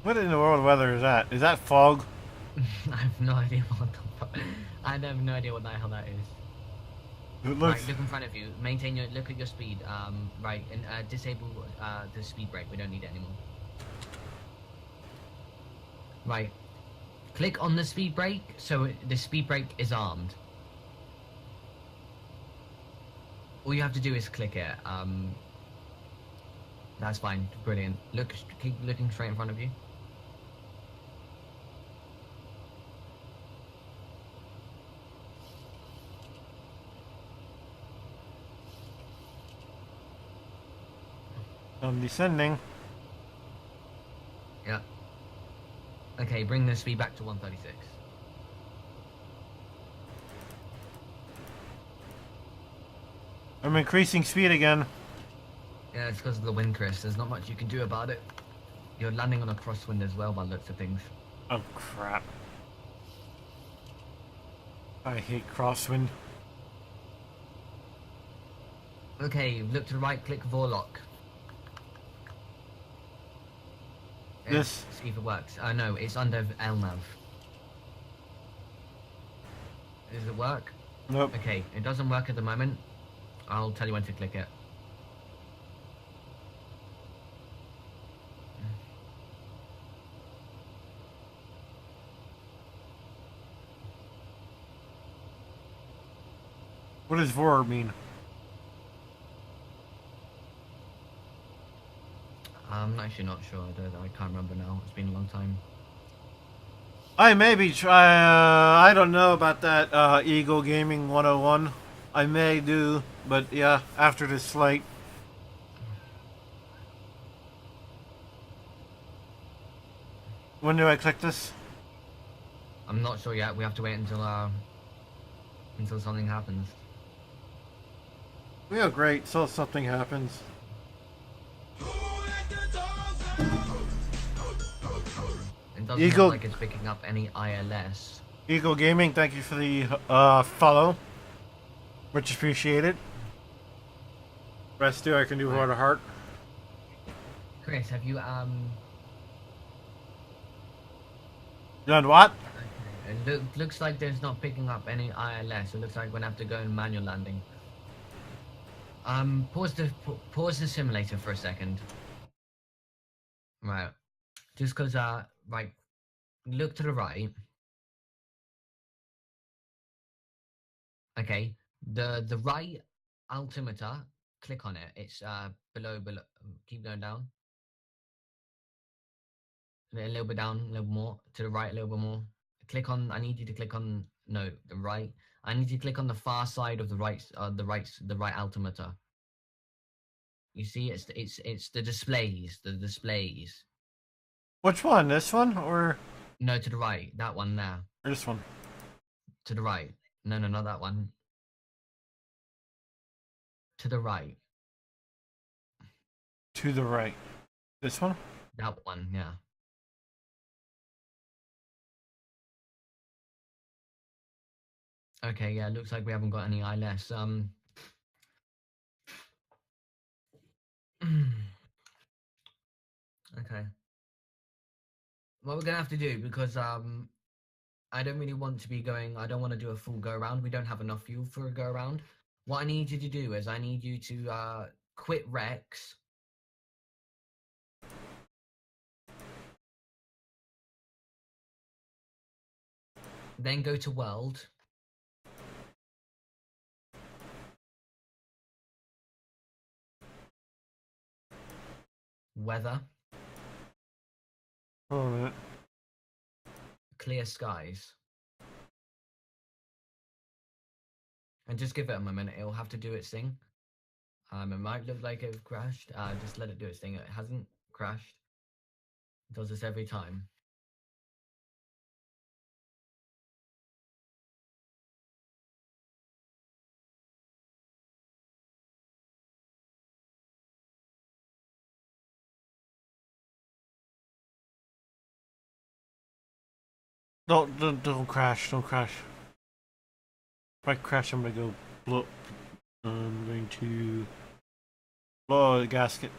What in the world of weather is that? Is that fog? I have no idea what the fuck. I have no idea what the hell that is. It looks. Right, look in front of you. Maintain your. Look at your speed. Right, and disable the speed brake. We don't need it anymore. Right. Click on the speed brake, so the speed brake is armed. All you have to do is click it. That's fine. Brilliant. Keep looking straight in front of you. I'm descending. Yeah. Okay, bring the speed back to 136. I'm increasing speed again. Yeah, it's because of the wind, Chris. There's not much you can do about it. You're landing on a crosswind as well by the looks of things. Oh crap. I hate crosswind. Okay, look to the right, click Vorlock. This? See if it works. Oh no, it's under LNAV. Does it work? Nope. Okay, it doesn't work at the moment. I'll tell you when to click it. What does vor mean? I'm actually not sure. I can't remember now. It's been a long time. I maybe try. I don't know about that Eagle Gaming 101. I may do, but yeah, after this flight. When do I click this? I'm not sure yet. We have to wait until something happens. Yeah, great. So something happens. It doesn't Eagle- look like it's picking up any ILS. Eagle Gaming, thank you for the follow. Much appreciated. Rest do I can do heart to heart. Chris, have you Done what? It looks like there's not picking up any ILS. It looks like we're gonna have to go in manual landing. Pause the simulator for a second. Right. Just cause right, look to the right. Okay. The right altimeter, click on it. It's below. Keep going down. A little bit down, a little more to the right, a little bit more. Click on. I need you to click on. No, the right. I need you to click on the far side of the right. The right altimeter. You see, it's the displays. The displays. Which one? This one or No, to the right. That one there. this one? To the right. No, not that one. To the right. To the right. This one? That one, yeah. Okay, yeah, looks like we haven't got any ILS. Okay. What we're gonna have to do, because I don't really want to be going. I don't want to do a full go around. We don't have enough fuel for a go around. What I need you to do is I need you to quit Rex. Then go to world. Weather. Hold on a minute. Clear skies. And just give it a moment. It'll have to do its thing. It might look like it crashed. Just let it do its thing. It hasn't crashed. It does this every time. Don't crash. Don't crash. If I crash, I'm gonna go blow. I'm going to blow out the gasket.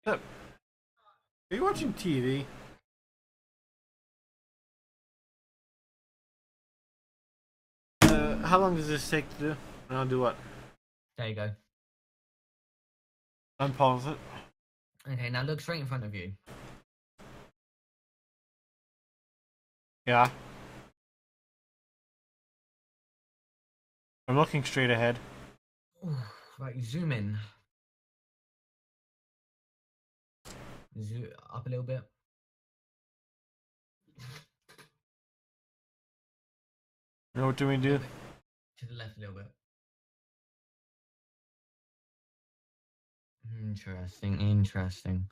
Yep. Are you watching TV? How long does this take to do? And I'll do what? There you go. Unpause it. Okay, now look straight in front of you. Yeah. I'm looking straight ahead. Ooh, right, zoom in. Zoom up a little bit. Now what do we do? To the left a little bit. Interesting.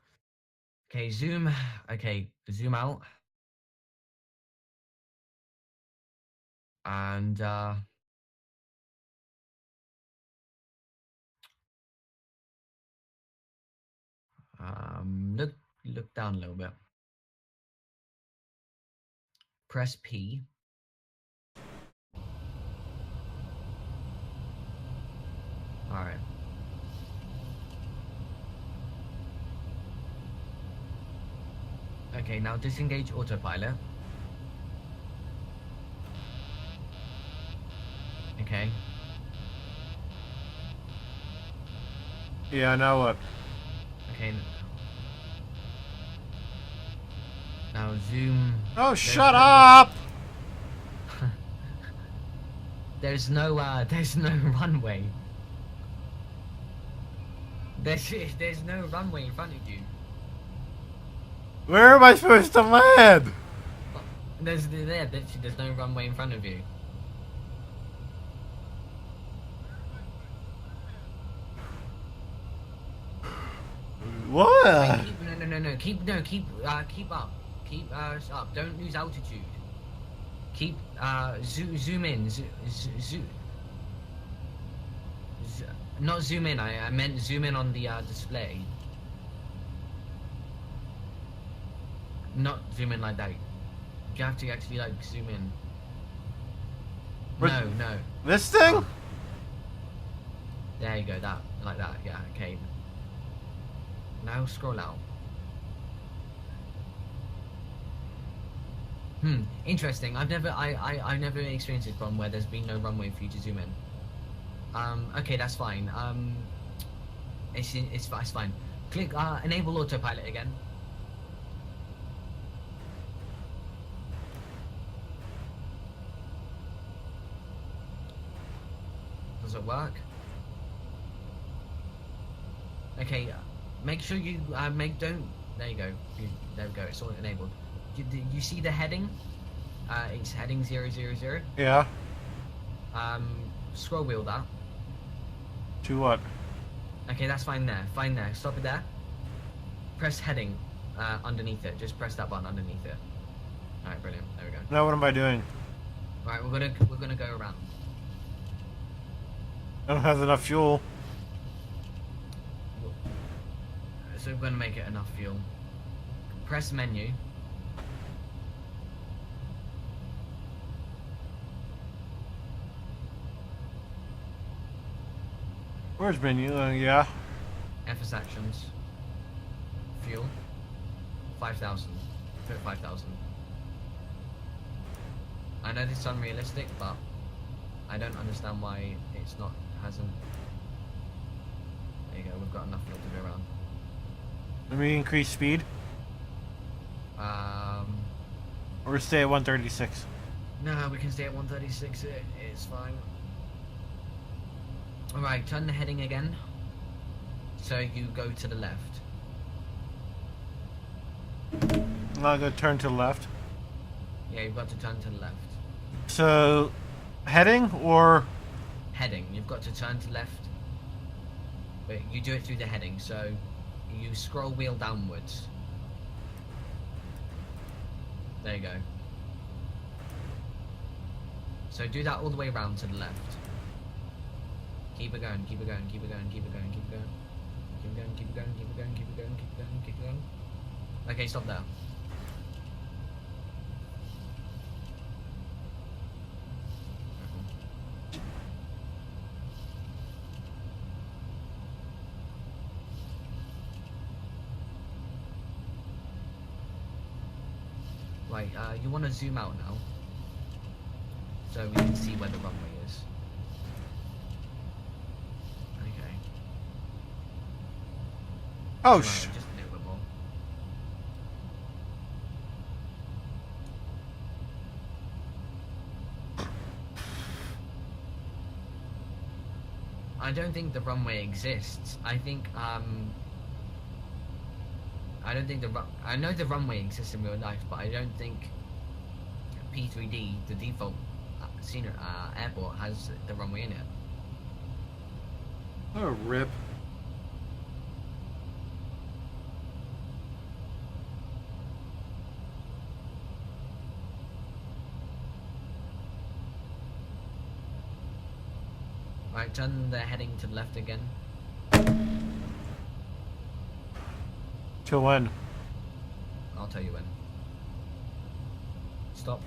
Okay, zoom. Okay, zoom out. And look down a little bit. Press P. All right. Okay, now disengage autopilot. Okay. Yeah, now what? Okay. Now zoom. Oh, shut up! There's no runway. There's no runway in front of you. Where am I supposed to land? There's no runway in front of you. What? No. Keep up. Keep up. Don't lose altitude. Keep zoom in. Not zoom in. I meant zoom in on the display. Not zoom in like that. You have to actually like zoom in. No. This thing? Oh. There you go. That like that. Yeah. Okay. Now scroll out. Interesting. I've never experienced this problem where there's been no runway for you to zoom in. Okay, that's fine. It's fine. Click enable autopilot again. Does it work? Okay. Make sure you there you go. There we go. It's all enabled. You see the heading? It's heading 000. Yeah. Scroll wheel that. To what? Okay, that's fine there. Fine there. Stop it there. Press heading underneath it. Just press that button underneath it. All right, brilliant. There we go. Now what am I doing? All right, we're gonna go around. I don't have enough fuel. So we're gonna make it enough fuel. Press menu. Where's menu? Yeah. FS actions. Fuel. 5,000. Put 5,000. I know this is unrealistic, but I don't understand why it's not hasn't. There you go. We've got enough fuel to go around. Let me increase speed. Or stay at 136. No, we can stay at 136. It's fine. Alright, turn the heading again. So you go to the left. I'm not gonna turn to the left. Yeah, you've got to turn to the left. So, heading or? Heading. You've got to turn to left. But you do it through the heading, so you scroll wheel downwards. There you go. So do that all the way around to the left. Keep it going, keep it going, keep it going, keep it going, keep it going. Keep it going, keep it going, keep it going, keep it going, keep it going, keep it going. Okay, stop there. Right, you want to zoom out now, so we can see where the runway is. Okay. Oh, Just a little bit more. I don't think the runway exists. I think I don't think I know the runway exists in real life, but I don't think p3d, the default airport, has the runway in it. Oh, rip. Right, turn the heading to the left again. Till when? I'll tell you when. Stop.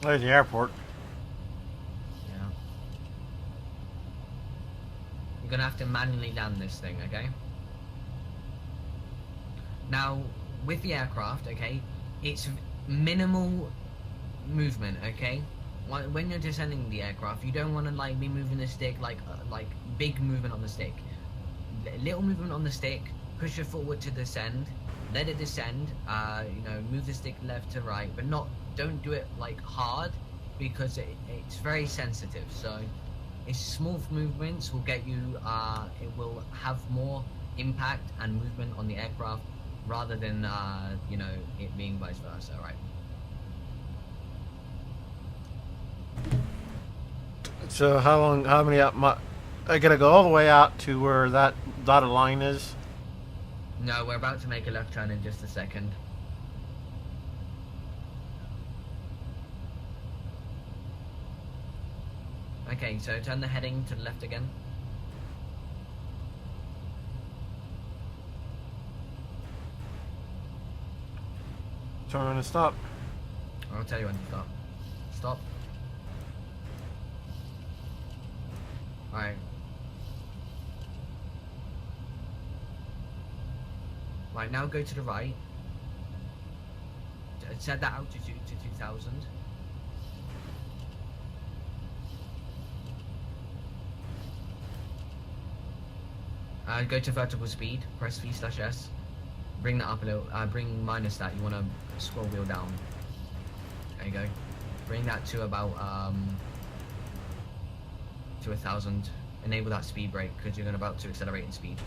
There's the airport. Yeah. You're gonna have to manually land this thing, okay? Now, with the aircraft, okay, it's minimal movement, okay? when you're descending the aircraft, you don't want to like be moving the stick like big movement on the stick. Little movement on the stick, push it forward to descend, let it descend. You know, move the stick left to right, but don't do it like hard because it's very sensitive. So, it's small movements will get you. It will have more impact and movement on the aircraft rather than you know, it being vice versa, right? So how many out? I gotta go all the way out to where that dotted line is. No, we're about to make a left turn in just a second. Okay, so turn the heading to the left again. Turn and stop. I'll tell you when to stop. Stop. Alright. Right, now go to the right. Set that altitude to 2000. Go to vertical speed, press V/S. Bring that up a little, bring minus that, you want to scroll wheel down. There you go. Bring that to about, to 1000. Enable that speed brake, because you're about to accelerate in speed.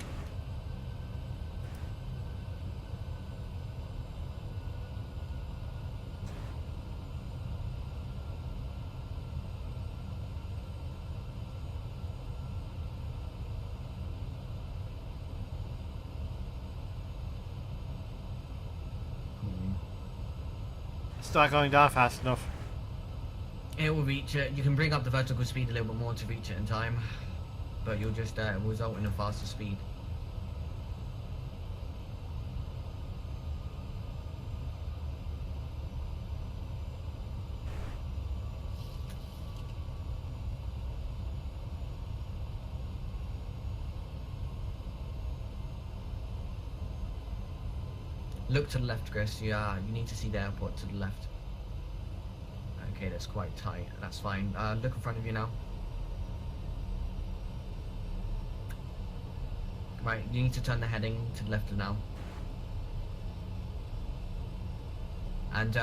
It's not going down fast enough. It will reach it. You can bring up the vertical speed a little bit more to reach it in time, but you'll just result in a faster speed. Look to the left, Chris. Yeah, you need to see the airport to the left. Okay, that's quite tight. That's fine. Look in front of you now. Right, you need to turn the heading to the left now. And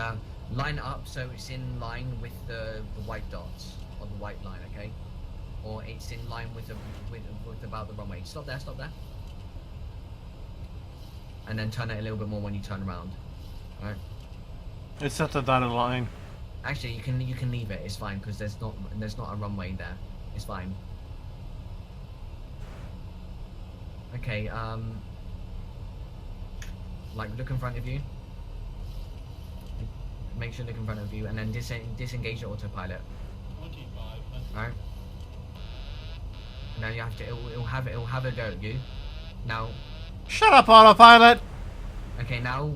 line it up so it's in line with the white dots, or the white line, okay? Or it's in line with about the runway. Stop there, stop there. And then turn it a little bit more when you turn around. Alright. It's at the dotted line. Actually, you can leave it. It's fine because there's not a runway there. It's fine. Okay. Like look in front of you. Make sure to look in front of you, and then disengage your autopilot. 25. Alright. Now you have to. It'll have a go at you. Now. Shut up, autopilot! Okay, now,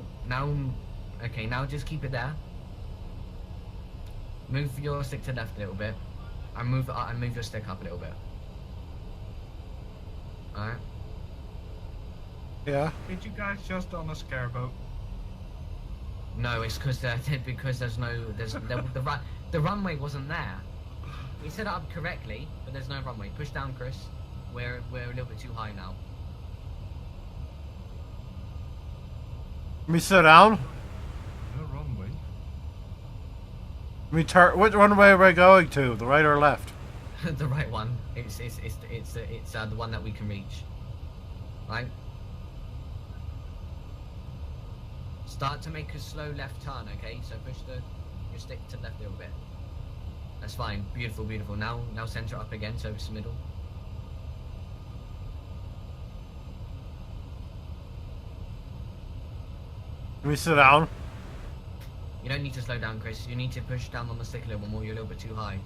just keep it there. Move your stick to the left a little bit, and move your stick up a little bit. All right. Yeah. Did you guys just on a scare boat? No, it's because the runway wasn't there. We set it up correctly, but there's no runway. Push down, Chris. We're a little bit too high now. Let me sit down. No runway. Let me turn. Which runway are we going to? The right or left? The right one. It's the one that we can reach. Right. Start to make a slow left turn. Okay. So push your stick to the left a little bit. That's fine. Beautiful, beautiful. Now center up again. So it's the middle. Let me sit down. You don't need to slow down, Chris. You need to push down on the stick a little bit more. You're a little bit too high.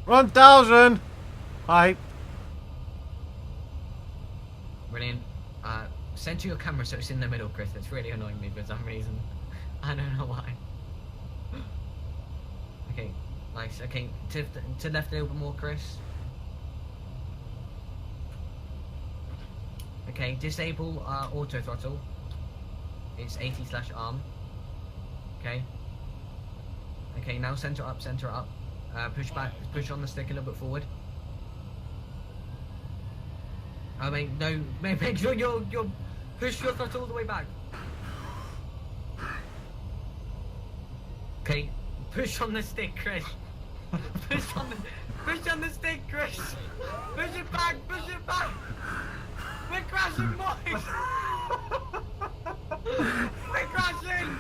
1,000. Hi. Brilliant. Center your camera so it's in the middle, Chris. It's really annoying me for some reason. I don't know why. Okay, nice. Okay, to left a little bit more, Chris. Okay, disable auto throttle. It's 80/arm. Okay. Okay, now center up, center up. Push back, push on the stick a little bit forward. Oh mate, no, make sure you're push your throttle all the way back. Okay, push on the stick, Chris. Push on the stick, Chris. Push it back, push it back. We're crashing, boys. We're crashing.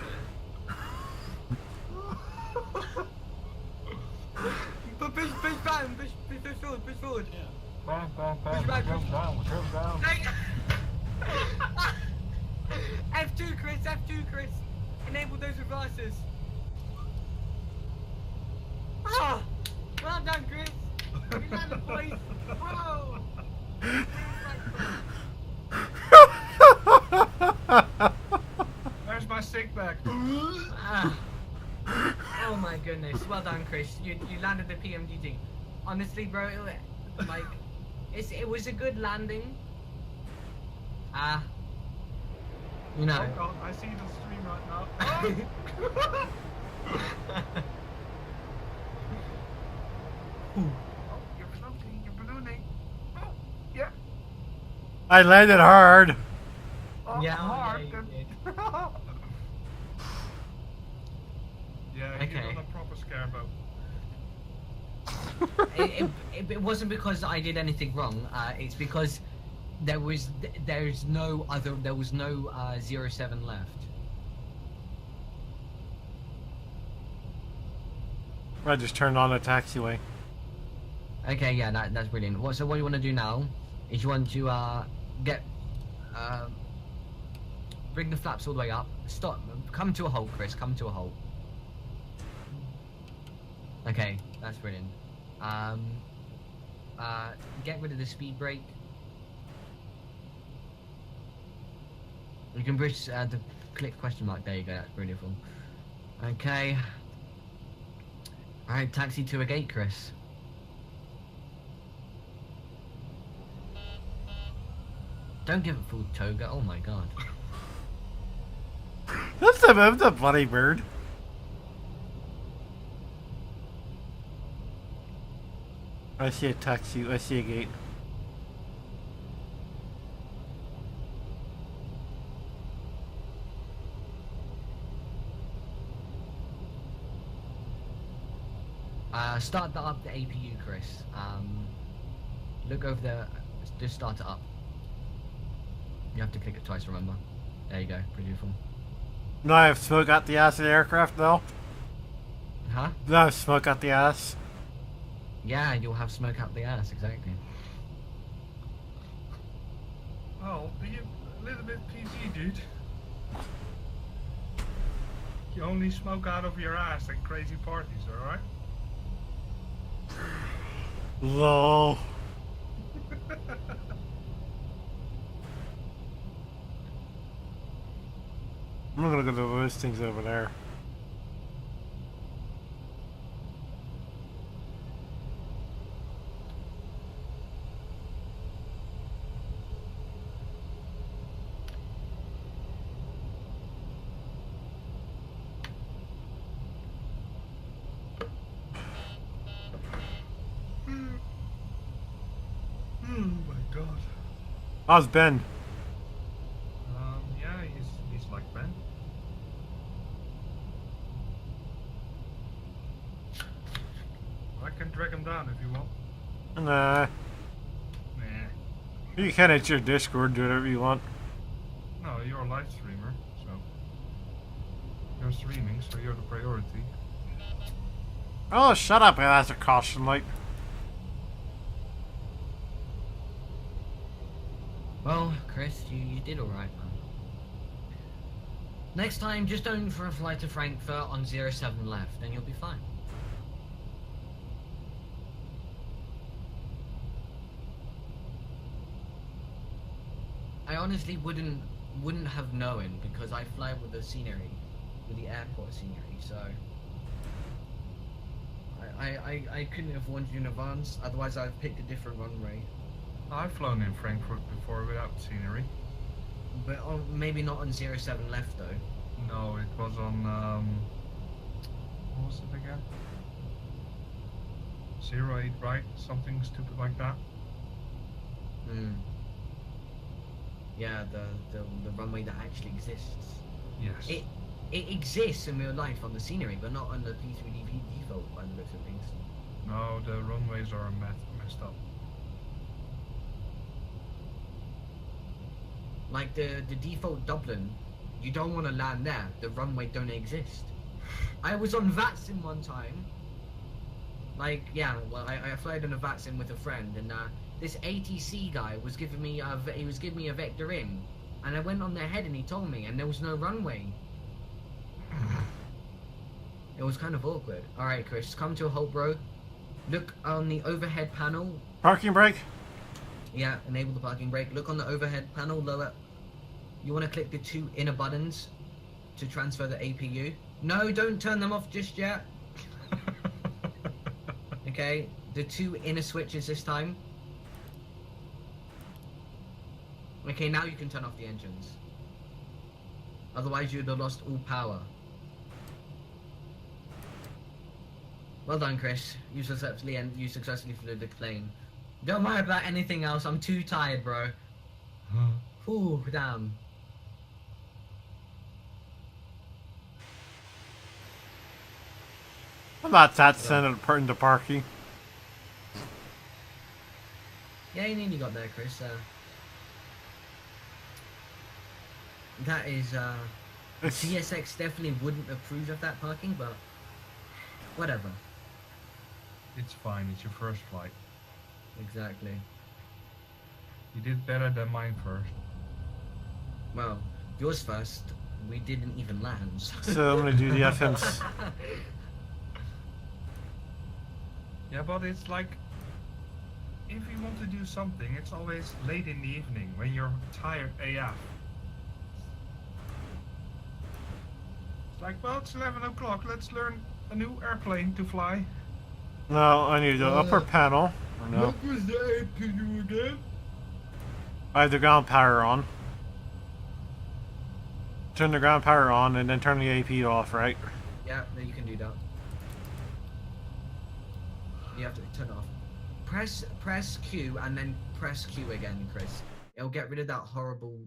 But push back, push forward, push forward. Yeah. Bang, Push back, we're push- going down. F2, Chris, F2, Chris. Enable those reverses. Ah, well done, Chris. We landed, boys. Whoa. There's my stick back. Ah. Oh my goodness. Well done, Chris. You landed the PMDD. Honestly, bro, like, it was a good landing. You know. Oh god, I see the stream right now. Oh, you're floating, you're ballooning. Oh, yeah. I landed hard. Oh, Yeah, hard. yeah, you did. Yeah, Okay. you're on a proper scarebo. It wasn't because I did anything wrong. It's because there was no 07 left. I just turned on the taxiway. Okay, yeah, that's brilliant. So what you want to do now is you want to bring the flaps all the way up. Stop. Come to a halt, Chris. Come to a halt. Okay, that's brilliant. Get rid of the speed brake. You can push the click question mark. There you go. That's beautiful. Okay. All right, taxi to a gate, Chris. Don't give it full toga. Oh my god. That's the bloody bird. I see a taxi. I see a gate. Start that up the APU, Chris. Look over there. Just start it up. You have to click it twice, remember? There you go. Beautiful. No, I have smoke out the ass of the aircraft, though. Huh? No, I have smoke out the ass. Yeah, you'll have smoke out the ass, exactly. Oh, be a little bit PG, dude. You only smoke out of your ass at crazy parties, alright? Lol. I'm gonna go to those things over there. Oh my god. How's Ben? Yeah, he's like Ben. I can drag him down if you want. Nah. Nah. You can at your Discord, do whatever you want. No, you're a live streamer, so you're streaming, so you're the priority. Oh, shut up, that's a caution light. Well, Chris, you did alright, man. Next time, just aim for a flight to Frankfurt on 07 left, then you'll be fine. I honestly wouldn't have known because I fly with the scenery, with the airport scenery, so I couldn't have warned you in advance, otherwise I'd picked a different runway. I've flown in Frankfurt before without scenery. But maybe not on 07 left though. No, it was on, what was it again? 08 right? Something stupid like that. Hmm. Yeah, the runway that actually exists. Yes. It exists in real life on the scenery, but not on the p3d default by the looks of things. No, the runways are messed up. Like the default Dublin, you don't want to land there. The runway don't exist. I was on Vatsim one time. Like, yeah, well, I flied on a Vatsim with a friend, and this ATC guy was giving me a vector in, and I went on their head, and he told me, and there was no runway. It was kind of awkward. All right, Chris, come to a halt, bro. Look on the overhead panel. Parking brake. Yeah, enable the parking brake. Look on the overhead panel, lower. You want to click the 2 inner buttons to transfer the APU. No, don't turn them off just yet. Okay, the 2 inner switches this time. Okay, now you can turn off the engines. Otherwise you'd have lost all power. Well done, Chris. You successfully flew the plane. Don't worry about anything else. I'm too tired, bro. Ooh, damn. I'm not that centered into parking. Yeah, you nearly got there, Chris. That is, TSX definitely wouldn't approve of that parking, but whatever. It's fine, it's your first flight. Exactly. You did better than mine first. Well, yours first. We didn't even land. So I'm gonna do the FMs. Yeah, but it's like, if you want to do something, it's always late in the evening when you're tired AF. It's like, well, it's 11 o'clock, let's learn a new airplane to fly. No, I need the upper panel. No. What was the APU again? I have the ground power on. Turn the ground power on and then turn the AP off, right? Yeah, no, you can do that. You have to turn it off. Press Q and then press Q again, Chris. It'll get rid of that horrible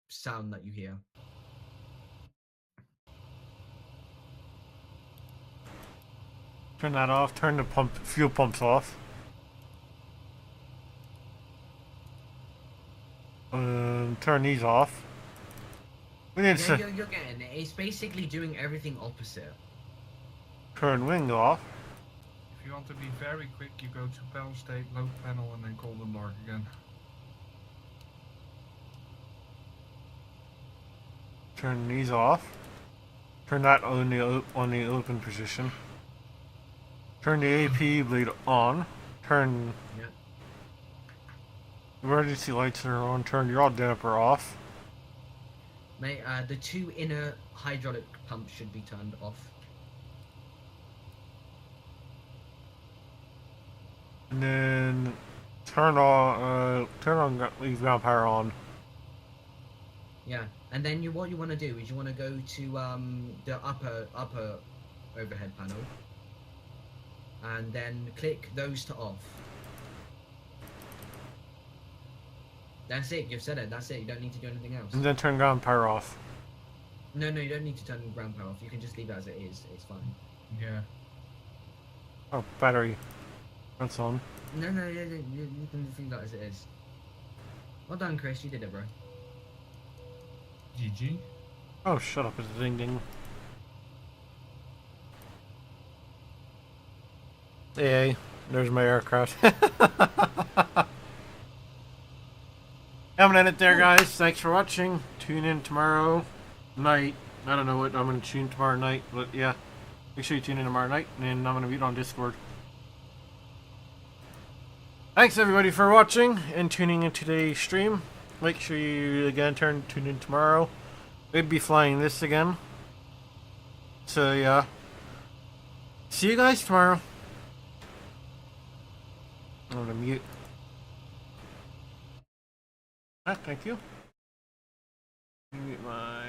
sound that you hear. Turn that off. Turn the fuel pumps off. Turn these off. We need Yeah, to you're getting it. It's basically doing everything opposite. turn wing off. If you want to be very quick, you go to panel state, load panel, and then call them dark again. Turn these off. Turn that on the open position. Turn the AP blade on. Turn Yeah. emergency lights are on. Turn your yaw damper off. Mate, the 2 inner hydraulic pumps should be turned off. And then leave ground power on. Yeah, and then what you want to do is you want to go to the upper overhead panel, and then click those to off. That's it. You've said it. That's it. You don't need to do anything else. And then turn ground power off. No, you don't need to turn the ground power off. You can just leave it as it is. It's fine. Yeah. Oh, battery. That's on. No, you can just leave that as it is. Well done, Chris. You did it, bro. GG. Oh, shut up. It's a ding ding. Hey, there's my aircraft. I'm gonna end it there, guys. Thanks for watching. Tune in tomorrow night. I don't know what I'm gonna tune tomorrow night, but yeah. Make sure you tune in tomorrow night, and I'm gonna be on Discord. Thanks everybody for watching and tuning in today's stream. Make sure you again tune in tomorrow. We'll be flying this again. So yeah. See you guys tomorrow. I'm gonna mute. Thank you. Mute my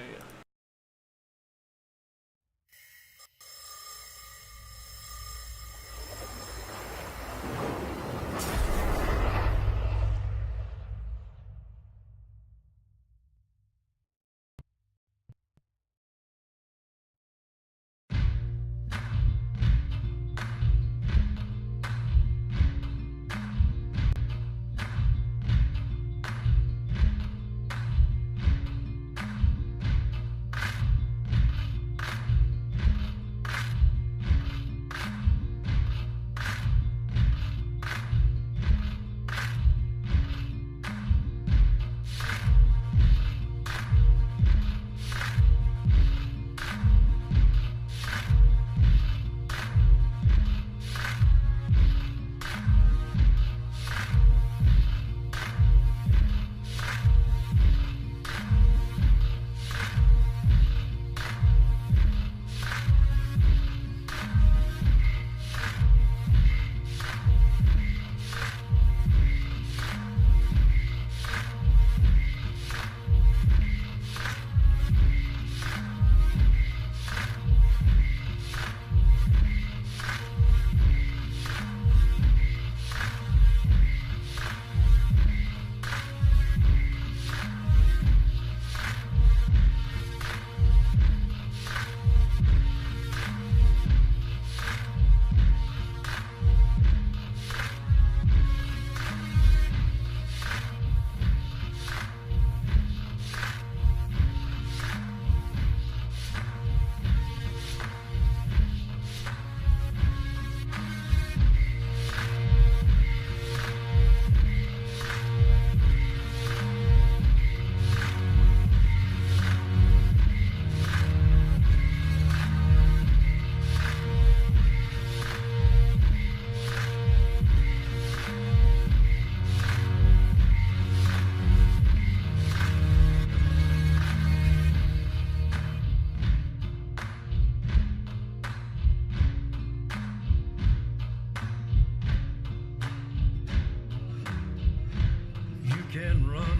and run